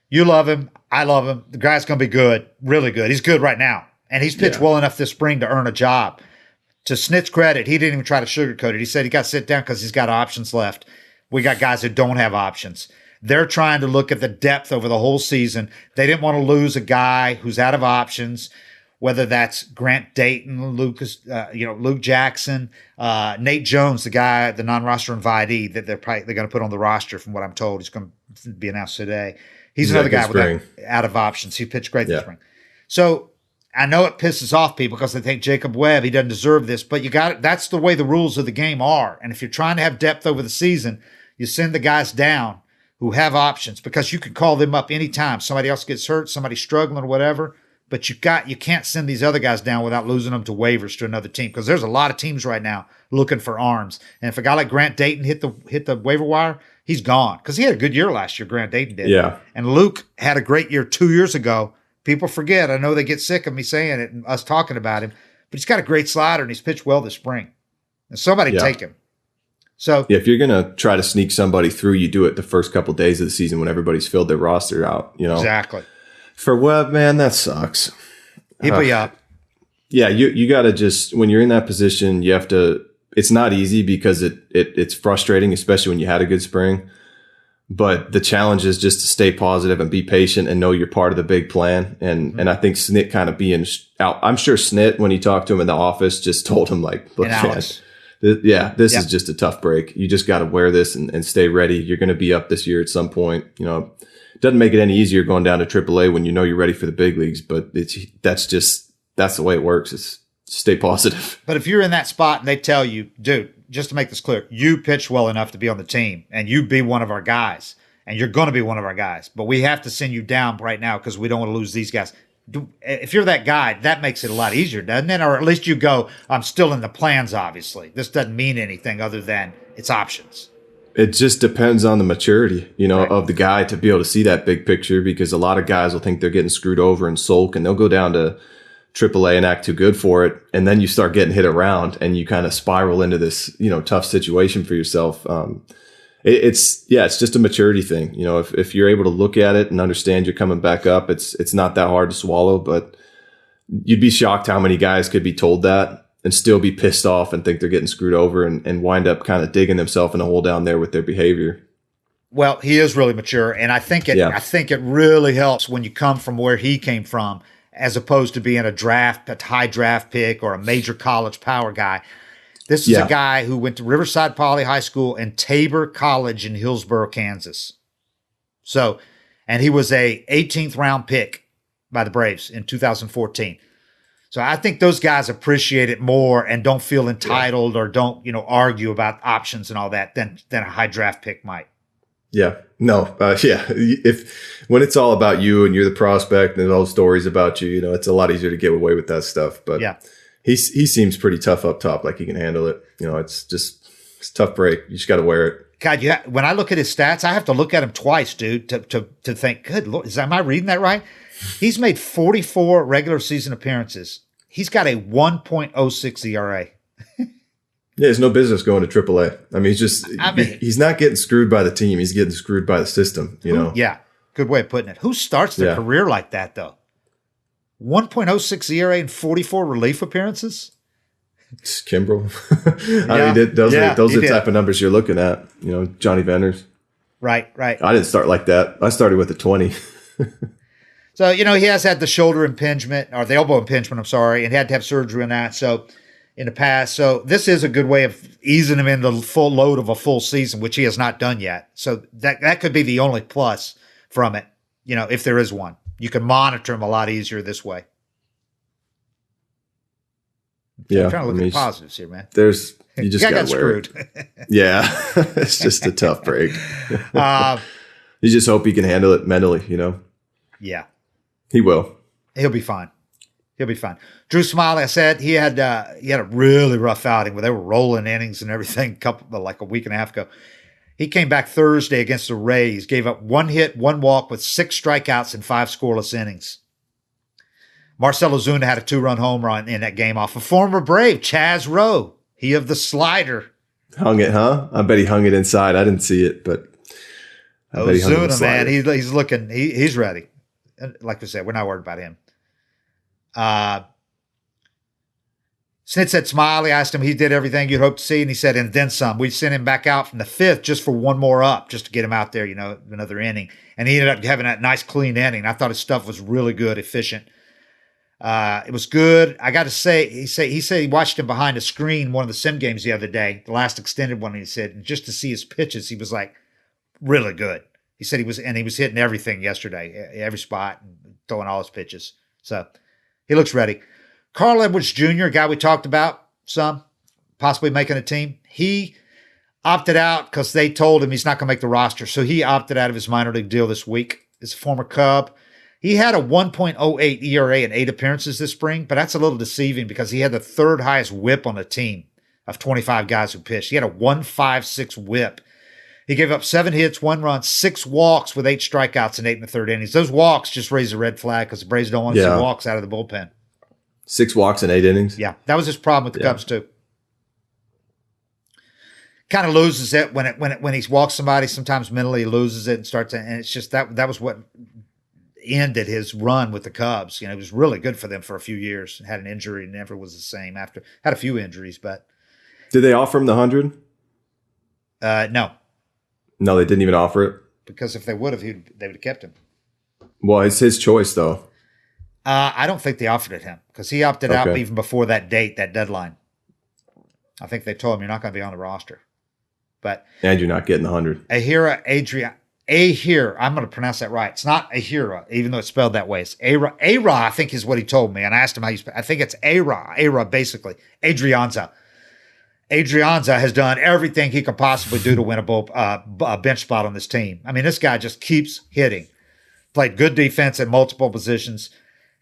B: you love him. I love him. The guy's going to be good, really good. He's good right now. And he's pitched well enough this spring to earn a job. To Snit's credit, he didn't even try to sugarcoat it. He said he got to sit down because he's got options left. We got guys who don't have options. They're trying to look at the depth over the whole season. They didn't want to lose a guy who's out of options, whether that's Grant Dayton, Luke Jackson, Nate Jones, the guy, the non-roster invitee that they're going to put on the roster from what I'm told. He's going to be announced today. He's another guy out of options. He pitched great this spring. So I know it pisses off people because they think Jacob Webb, he doesn't deserve this, but that's the way the rules of the game are. And if you're trying to have depth over the season, you send the guys down who have options because you can call them up anytime. Somebody else gets hurt, somebody's struggling or whatever, but you can't send these other guys down without losing them to waivers to another team because there's a lot of teams right now looking for arms. And if a guy like Grant Dayton hit the waiver wire, he's gone because he had a good year last year. Grant Dayton did.
C: Yeah.
B: And Luke had a great year 2 years ago. People forget. I know they get sick of me saying it and us talking about him, but he's got a great slider and he's pitched well this spring. And somebody take him. So
C: if you're going to try to sneak somebody through, you do it the first couple of days of the season when everybody's filled their roster out.
B: Exactly.
C: For Webb, man, that sucks.
B: He'll be up.
C: Yeah, you got to just when you're in that position, you have to. It's not easy because it's frustrating, especially when you had a good spring. But the challenge is just to stay positive and be patient and know you're part of the big plan. And I think Snit kind of being out. I'm sure Snit, when he talked to him in the office, just told him like, look, this is just a tough break. You just got to wear this and stay ready. You're going to be up this year at some point. It doesn't make it any easier going down to AAA when you know you're ready for the big leagues. But that's the way it works. It's stay positive.
B: But if you're in that spot and they tell you, dude, just to make this clear, you pitch well enough to be on the team and you be one of our guys and you're going to be one of our guys, but we have to send you down right now because we don't want to lose these guys. If you're that guy, that makes it a lot easier, doesn't it? Or at least you go, I'm still in the plans, obviously. This doesn't mean anything other than it's options.
C: It just depends on the maturity, of the guy to be able to see that big picture because a lot of guys will think they're getting screwed over and sulk and they'll go down to AAA and act too good for it. And then you start getting hit around and you kind of spiral into this, tough situation for yourself. It's just a maturity thing. If you're able to look at it and understand you're coming back up, it's not that hard to swallow, but you'd be shocked how many guys could be told that and still be pissed off and think they're getting screwed over and wind up kind of digging themselves in a hole down there with their behavior.
B: Well, he is really mature. And I think it really helps when you come from where he came from as opposed to being a high draft pick or a major college power guy. This is a guy who went to Riverside Poly High School and Tabor College in Hillsboro, Kansas. So, and he was a 18th round pick by the Braves in 2014. So I think those guys appreciate it more and don't feel entitled or don't, argue about options and all that than a high draft pick might.
C: Yeah. No. When it's all about you and you're the prospect and all the stories about you, it's a lot easier to get away with that stuff. But he seems pretty tough up top, like he can handle it. It's a tough break. You just got to wear it.
B: God, when I look at his stats, I have to look at him twice, dude, to think, good Lord, am I reading that right? He's made 44 regular season appearances. He's got a 1.06 ERA.
C: Yeah, there's no business going to AAA. I mean, he's not getting screwed by the team. He's getting screwed by the system,
B: Yeah, good way of putting it. Who starts their career like that, though? 1.06 ERA and 44 relief appearances?
C: It's Kimbrel. Those are the type of numbers you're looking at, Johnny Venners.
B: Right.
C: I didn't start like that. I started with a 20.
B: So, he has had the shoulder impingement, or the elbow impingement, and he had to have surgery on that. So, in the past. So, this is a good way of easing him into the full load of a full season, which he has not done yet. So, that could be the only plus from it, if there is one. You can monitor him a lot easier this way.
C: Yeah.
B: I'm trying to look at the positives here, man.
C: You just got screwed. Yeah. It's just a tough break. You just hope he can handle it mentally,
B: Yeah.
C: He will.
B: He'll be fine. Drew Smiley, I said, he had a really rough outing where they were rolling innings and everything like a week and a half ago. He came back Thursday against the Rays, gave up 1 hit, 1 walk with 6 strikeouts and 5 scoreless innings. Marcell Ozuna had a 2-run home run in that game off a former Brave, Chaz Rowe. He of the slider.
C: Hung it, huh? I bet he hung it inside. I didn't see it, but
B: Ozuna, man, he's looking, he's ready. Like I said, we're not worried about him. Snit said Smiley, asked him, he did everything you'd hope to see, and he said, and then some. We sent him back out from the 5th just for 1 more up, just to get him out there, another inning. And he ended up having that nice, clean inning. I thought his stuff was really good, efficient. It was good. I got to say, he said he watched him behind a screen one of the sim games the other day, the last extended one, and he said, and just to see his pitches, he was like, really good. He said he was hitting everything yesterday, every spot, and throwing all his pitches. So he looks ready. Carl Edwards Jr., a guy we talked about some, possibly making a team. He opted out because they told him he's not going to make the roster. So he opted out of his minor league deal this week. As a former Cub. He had a 1.08 ERA in 8 appearances this spring, but that's a little deceiving because he had the 3rd highest whip on the team of 25 guys who pitched. He had a 1.56 whip. He gave up 7 hits, 1 run, 6 walks with 8 strikeouts in 8 1/3 innings. Those walks just raise a red flag because the Braves don't want to see walks out of the bullpen.
C: 6 walks in 8 innings?
B: Yeah, that was his problem with the Cubs too. Kind of loses it when he walks somebody. Sometimes mentally he loses it and starts. And it's just that was what ended his run with the Cubs. It was really good for them for a few years. Had an injury and never was the same after. Had a few injuries, but
C: did they offer him the 100?
B: No.
C: No, they didn't even offer it?
B: Because if they would have, they would have kept him.
C: Well, it's his choice, though.
B: I don't think they offered it him because he opted out even before that deadline. I think they told him you're not going to be on the roster.
C: And you're not getting the 100.
B: Ahira, I'm going to pronounce that right. It's not Ahira, even though it's spelled that way. It's Ara. Ara, I think, is what he told me. And I asked him how you spell. I think it's Ara, basically. Adrianza. Adrianza has done everything he could possibly do to win a bench spot on this team. I mean, this guy just keeps hitting. Played good defense at multiple positions.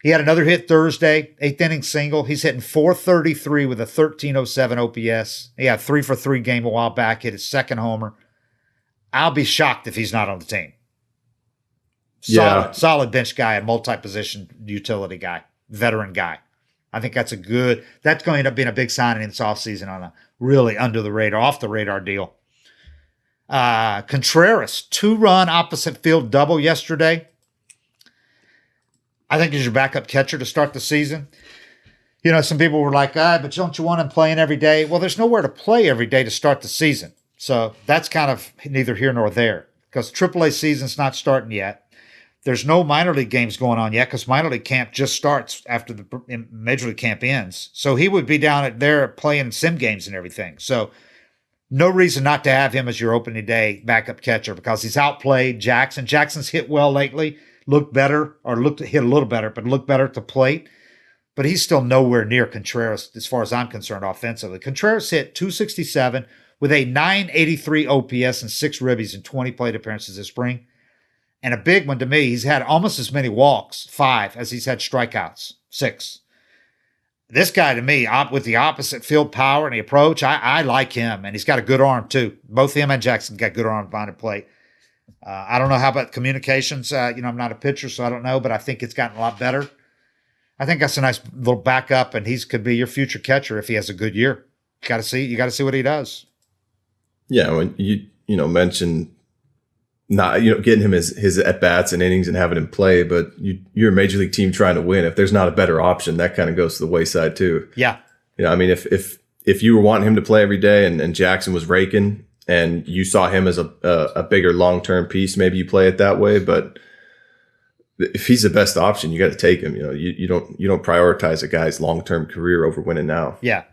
B: He had another hit Thursday, 8th inning single. He's hitting .433 with a 1307 OPS. He had 3 for 3 game a while back, hit his 2nd homer. I'll be shocked if he's not on the team. Solid bench guy, a multi-position utility guy, veteran guy. I think that's going to end up being a big signing in this offseason on a really off the radar deal. Contreras, 2-run opposite field double yesterday. I think he's your backup catcher to start the season. Some people were like, but don't you want him playing every day? Well, there's nowhere to play every day to start the season. So that's kind of neither here nor there because AAA season's not starting yet. There's no minor league games going on yet because minor league camp just starts after the major league camp ends. So he would be down there playing sim games and everything. So no reason not to have him as your opening day backup catcher because he's outplayed Jackson. Jackson's hit well lately, hit a little better, but looked better at the plate. But he's still nowhere near Contreras as far as I'm concerned offensively. Contreras hit .267 with a .983 OPS and 6 ribbies in 20 plate appearances this spring. And a big one to me, he's had almost as many walks, 5, as he's had strikeouts, 6. This guy to me, with the opposite field power and the approach, I like him. And he's got a good arm too. Both him and Jackson got good arm behind the plate. I don't know how about communications. I'm not a pitcher, so I don't know, but I think it's gotten a lot better. I think that's a nice little backup, and he could be your future catcher if he has a good year. You got to see what he does.
C: Yeah, when you mentioned not getting him his at bats and innings and having him play, but you're a major league team trying to win. If there's not a better option, that kind of goes to the wayside too.
B: Yeah,
C: I mean, if you were wanting him to play every day and Jackson was raking, and you saw him as a bigger long term piece, maybe you play it that way, but if he's the best option, you got to take him. You don't prioritize a guy's long-term career over winning now.
B: Yeah,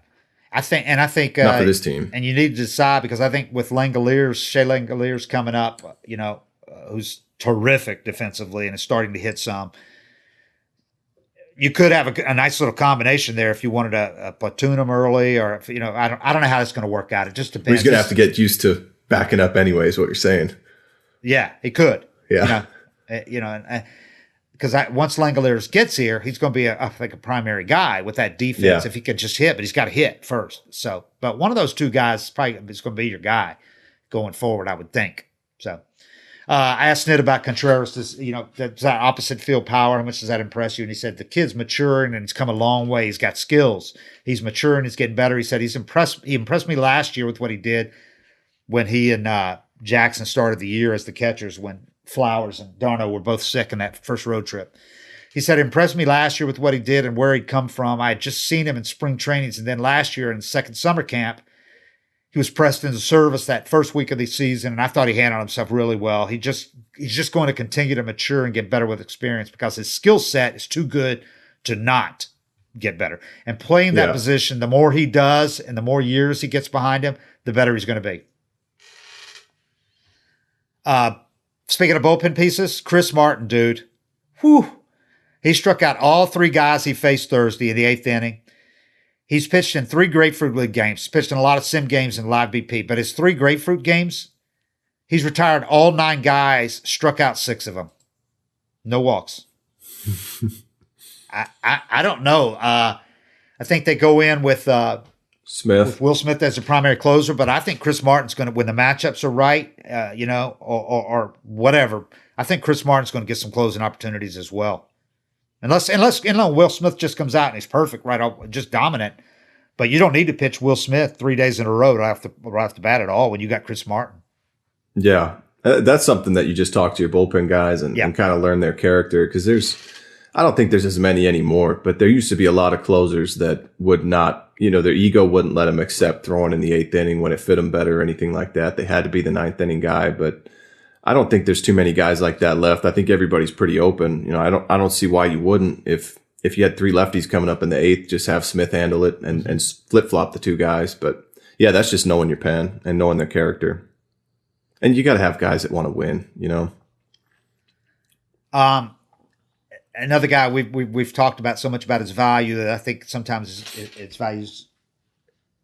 B: I think
C: not for this team.
B: And you need to decide because I think with Shea Langoliers coming up, who's terrific defensively and is starting to hit some. You could have a nice little combination there if you wanted to platoon him early, or if, I don't know how it's going to work out. It just depends.
C: He's going to have to get used to backing up anyway. Is what you're saying?
B: Yeah, he could.
C: Yeah,
B: because once Langoliers gets here, he's going to be a primary guy with that defense if he could just hit, but he's got to hit first. So, but one of those two guys probably is going to be your guy going forward, I would think. So, I asked Ned about Contreras. That opposite field power. How much does that impress you? And he said the kid's maturing and he's come a long way. He's got skills. He's maturing. He's getting better. He said he impressed me last year with what he did when he and Jackson started the year as the catchers when Flowers and Darno were both sick in that first road trip. He said, impressed me last year with what he did and where he'd come from. I had just seen him in spring trainings. And then last year in the second summer camp, he was pressed into service that first week of the season. And I thought he handled himself really well. He's just going to continue to mature and get better with experience because his skill set is too good to not get better. And playing that position, the more he does and the more years he gets behind him, the better he's going to be. Speaking of bullpen pieces, Chris Martin, dude. Whew. He struck out all 3 guys he faced Thursday in the 8th inning. He's pitched in 3 Grapefruit League games. He's pitched in a lot of sim games and live BP. But his 3 Grapefruit games, he's retired all 9 guys, struck out 6 of them. No walks. I don't know. I think they go in with
C: Smith.
B: With Will Smith as the primary closer, but I think Chris Martin's going to, when the matchups are right, or whatever, I think Chris Martin's going to get some closing opportunities as well. Unless Will Smith just comes out and he's perfect, right, just dominant. But you don't need to pitch Will Smith 3 days in a row right off the bat at all when you got Chris Martin.
C: Yeah, that's something that you just talk to your bullpen guys and kind of learn their character because I don't think there's as many anymore, but there used to be a lot of closers that would not, their ego wouldn't let them accept throwing in the 8th inning when it fit them better or anything like that. They had to be the 9th inning guy, but I don't think there's too many guys like that left. I think everybody's pretty open. I don't see why you wouldn't. If you had 3 lefties coming up in the 8th, just have Smith handle it and flip-flop the 2 guys. But yeah, that's just knowing your pen and knowing their character. And you got to have guys that want to win,
B: Another guy we've talked about so much about his value that I think sometimes its value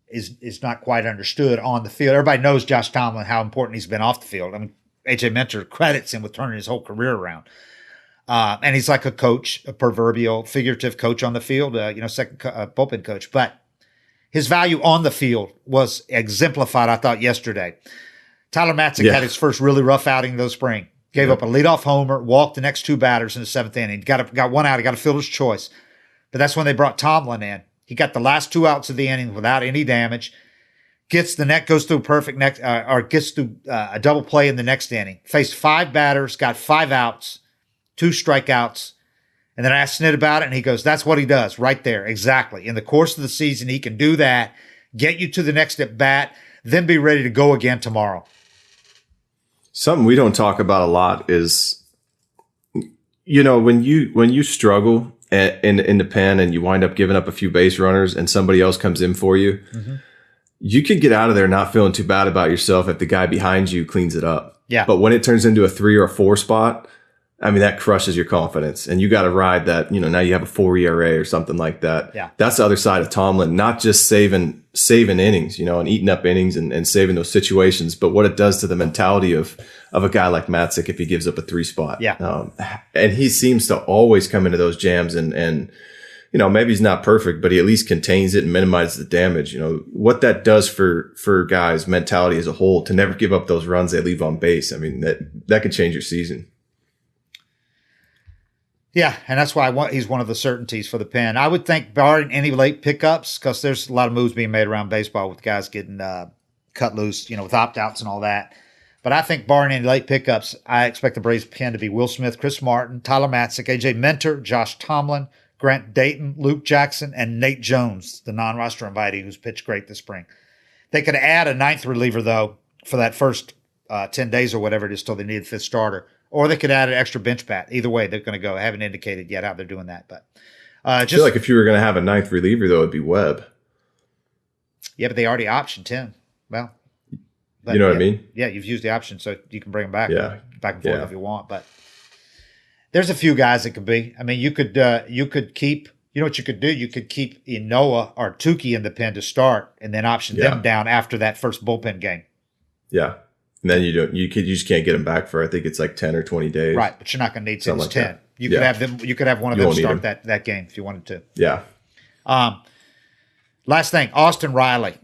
B: is not quite understood on the field. Everybody knows Josh Tomlin, how important he's been off the field. I mean, AJ Minter credits him with turning his whole career around. And he's like a coach, a proverbial figurative coach on the field, second bullpen coach. But his value on the field was exemplified, I thought, yesterday. Tyler Matzik had his first really rough outing this spring. Gave up a leadoff homer, walked the next 2 batters in the 7th inning. Got 1 out. He got a fielder's choice. But that's when they brought Tomlin in. He got the last 2 outs of the inning without any damage. Goes through a double play in the next inning. Faced 5 batters, got 5 outs, 2 strikeouts. And then I asked Snit about it, and he goes, that's what he does right there. Exactly. In the course of the season, he can do that, get you to the next at bat, then be ready to go again tomorrow.
C: Something we don't talk about a lot is when you struggle in the pen and you wind up giving up a few base runners and somebody else comes in for you, you can get out of there not feeling too bad about yourself if the guy behind you cleans it up.
B: Yeah.
C: But when it turns into a 3 or a 4 spot, I mean, that crushes your confidence, and you got to ride that. Now you have a 4 ERA or something like that.
B: Yeah.
C: That's the other side of Tomlin, not just saving innings, and eating up innings and saving those situations, but what it does to the mentality of a guy like Matzik if he gives up a 3 spot.
B: Yeah.
C: And he seems to always come into those jams and maybe he's not perfect, but he at least contains it and minimizes the damage. What that does for guys' mentality as a whole to never give up those runs they leave on base. I mean, that could change your season.
B: Yeah, and that's why he's one of the certainties for the pen. I would think, barring any late pickups, because there's a lot of moves being made around baseball with guys getting cut loose, with opt-outs and all that. But I think barring any late pickups, I expect the Braves pen to be Will Smith, Chris Martin, Tyler Matzik, A.J. Minter, Josh Tomlin, Grant Dayton, Luke Jackson, and Nate Jones, the non-roster invitee who's pitched great this spring. They could add a 9th reliever, though, for that first 10 days or whatever it is till they need a 5th starter. Or they could add an extra bench bat. Either way, they're going to go. I haven't indicated yet how they're doing that. But
C: I feel like if you were going to have a 9th reliever, though, it'd be Webb.
B: Yeah, but they already optioned him. Well,
C: you know what I mean?
B: Yeah, you've used the option, so you can bring them back.
C: Yeah.
B: Back and forth if you want. But there's a few guys that could be. I mean, you could keep. You know what you could do? You could keep Inoa or Tukey in the pen to start, and then option them down after that first bullpen game.
C: Yeah. And then you just can't get them back for, I think it's like 10 or 20 days.
B: Right, but you're not going to need since 10.
C: That.
B: You could have them. You could have one of them start that game if you wanted to.
C: Yeah.
B: Last thing, Austin Reilly.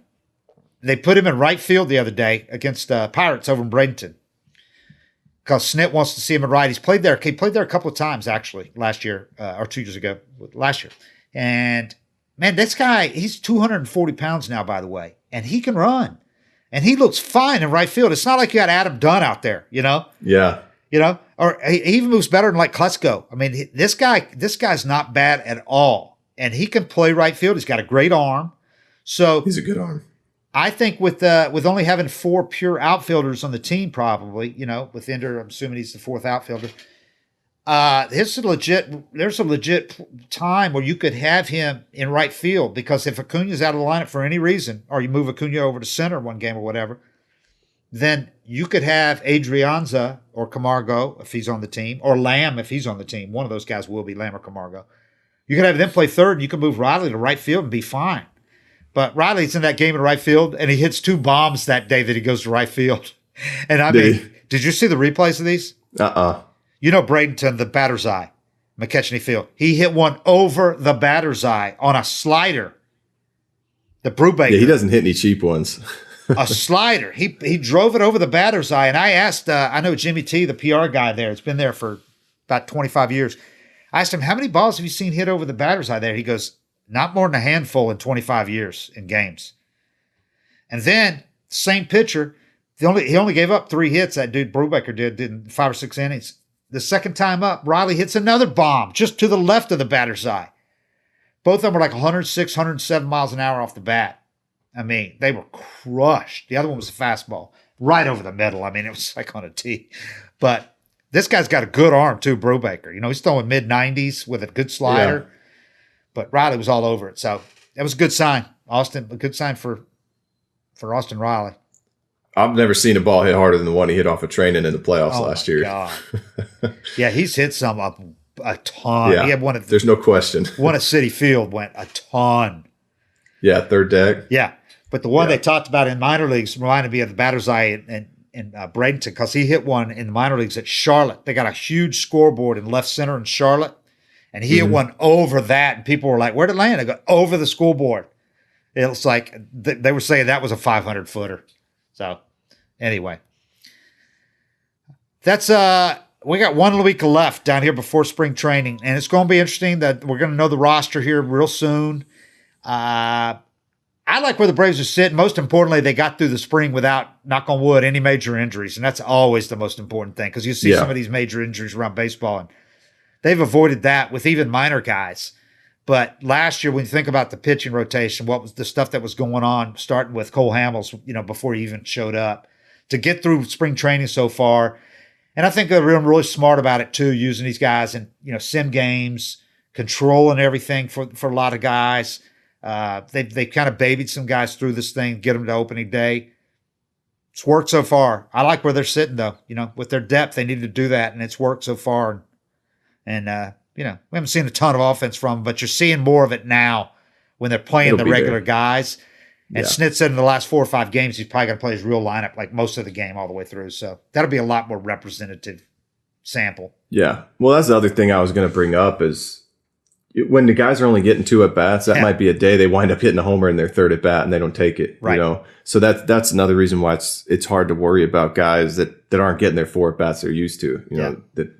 B: They put him in right field the other day against Pirates over in Bradenton because Snit wants to see him in right. He played there a couple of times actually last year or 2 years ago. Last year, and man, this guy, he's 240 pounds now, by the way, and he can run. And he looks fine in right field. It's not like you got Adam Dunn out there,
C: Yeah.
B: Or he even moves better than like Klesko. I mean, this guy's not bad at all. And he can play right field. He's got a great arm. So
C: he's a good arm.
B: I think with only having 4 pure outfielders on the team, probably, with Ender, I'm assuming he's the 4th outfielder. There's a legit time where you could have him in right field because if Acuna's out of the lineup for any reason, or you move Acuna over to center one game or whatever, then you could have Adrianza or Camargo if he's on the team, or Lamb if he's on the team. One of those guys will be Lamb or Camargo. You could have them play third, and you can move Reilly to right field and be fine. But Riley's in that game in right field, and he hits 2 bombs that day that he goes to right field. And did you see the replays of these? Bradenton, the batter's eye, McKechnie Field. He hit one over the batter's eye on a slider. The Brubaker.
C: Yeah, he doesn't hit any cheap ones.
B: A slider. He drove it over the batter's eye. And I asked, I know Jimmy T, the PR guy there, it's been there for about 25 years. I asked him, how many balls have you seen hit over the batter's eye there? He goes, not more than a handful in 25 years in games. And then, same pitcher, he only gave up 3 hits, that dude Brubaker did in 5 or 6 innings. The second time up, Reilly hits another bomb just to the left of the batter's eye. Both of them were like 106, 107 miles an hour off the bat. I mean, they were crushed. The other one was a fastball right over the middle. I mean, it was like on a tee. But this guy's got a good arm too, Brubaker. He's throwing mid-90s with a good slider. Yeah. But Reilly was all over it. So that was a good sign, Austin. A good sign for Austin Reilly.
C: I've never seen a ball hit harder than the one he hit off of training in the playoffs last year.
B: God. Yeah, he's hit some a ton.
C: Yeah,
B: he had one at,
C: there's no question.
B: One at Citi Field went a ton.
C: Yeah, third deck.
B: Yeah, but the one they talked about in minor leagues reminded me of the batter's eye in Bradenton because he hit one in the minor leagues at Charlotte. They got a huge scoreboard in left center in Charlotte, and he hit one over that, and people were like, "Where'd it land?" I go, "Over the scoreboard." It was like they were saying that was a 500-footer. So anyway, that's we got 1 week left down here before spring training, and it's going to be interesting that we're going to know the roster here real soon. I like where the Braves are sitting. Most importantly, they got through the spring without, knock on wood, any major injuries, and that's always the most important thing because you see some of these major injuries around baseball, and they've avoided that with even minor guys. But last year, when you think about the pitching rotation, what was the stuff that was going on, starting with Cole Hamels, before he even showed up, to get through spring training so far, And I think they're really smart about it too, using these guys in, sim games, controlling everything for a lot of guys. They've kind of babied some guys through this thing, get them to opening day. It's worked so far. I like where they're sitting though. With their depth, they need to do that, and it's worked so far. And we haven't seen a ton of offense from them, but you're seeing more of it now when they're playing the regular guys. And Snit said in the last 4 or 5 games, he's probably going to play his real lineup like most of the game all the way through. So that'll be a lot more representative sample.
C: Yeah. Well, that's the other thing I was going to bring up is when the guys are only getting 2 at-bats, that might be a day they wind up hitting a homer in their 3rd at-bat and they don't take it.
B: Right.
C: So that's another reason why it's hard to worry about guys that aren't getting their 4 at-bats they're used to. That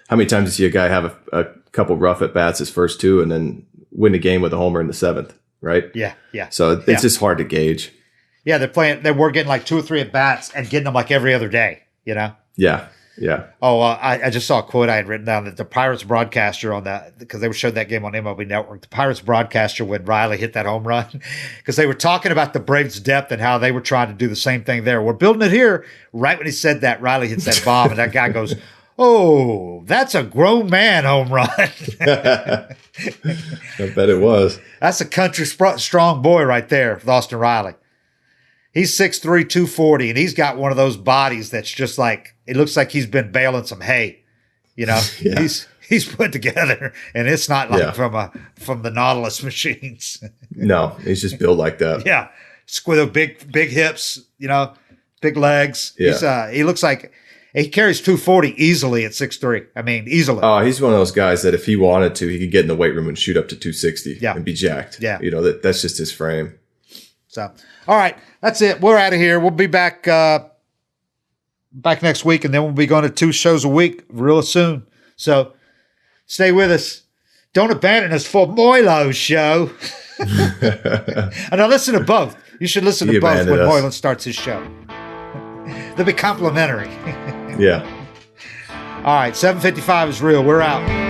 C: how many times do you see a guy have a couple rough at-bats his first 2 and then win the game with a homer in the 7th? Right.
B: Yeah.
C: So it's just hard to gauge.
B: Yeah. They were getting like 2 or 3 at bats and getting them like every other day,
C: Yeah.
B: Oh, I just saw a quote I had written down that the Pirates broadcaster on that, because they showed that game on MLB Network, the Pirates broadcaster when Reilly hit that home run, because they were talking about the Braves' depth and how they were trying to do the same thing there. We're building it here. Right when he said that, Reilly hits that bomb and that guy goes, "Oh, that's a grown man home run."
C: I bet it was.
B: That's a country strong boy right there with Austin Reilly. He's 6'3", 240, and he's got one of those bodies that's just like, it looks like he's been baling some hay.
C: Yeah.
B: He's put together, and it's not like from the Nautilus machines.
C: No, he's just built like that.
B: Yeah. With big hips, big legs.
C: Yeah.
B: He looks like he carries 240 easily at 6'3". I mean, easily.
C: Oh, he's one of those guys that if he wanted to, he could get in the weight room and shoot up to 260 and be jacked.
B: Yeah.
C: That's just his frame.
B: So, all right, that's it. We're out of here. We'll be back next week, and then we'll be going to 2 shows a week real soon. So stay with us. Don't abandon us for Moilo's show. And I listen to both. You should listen to both when Moylan starts his show. They'll be complimentary.
C: Yeah.
B: All right, 7:55 is real. We're out.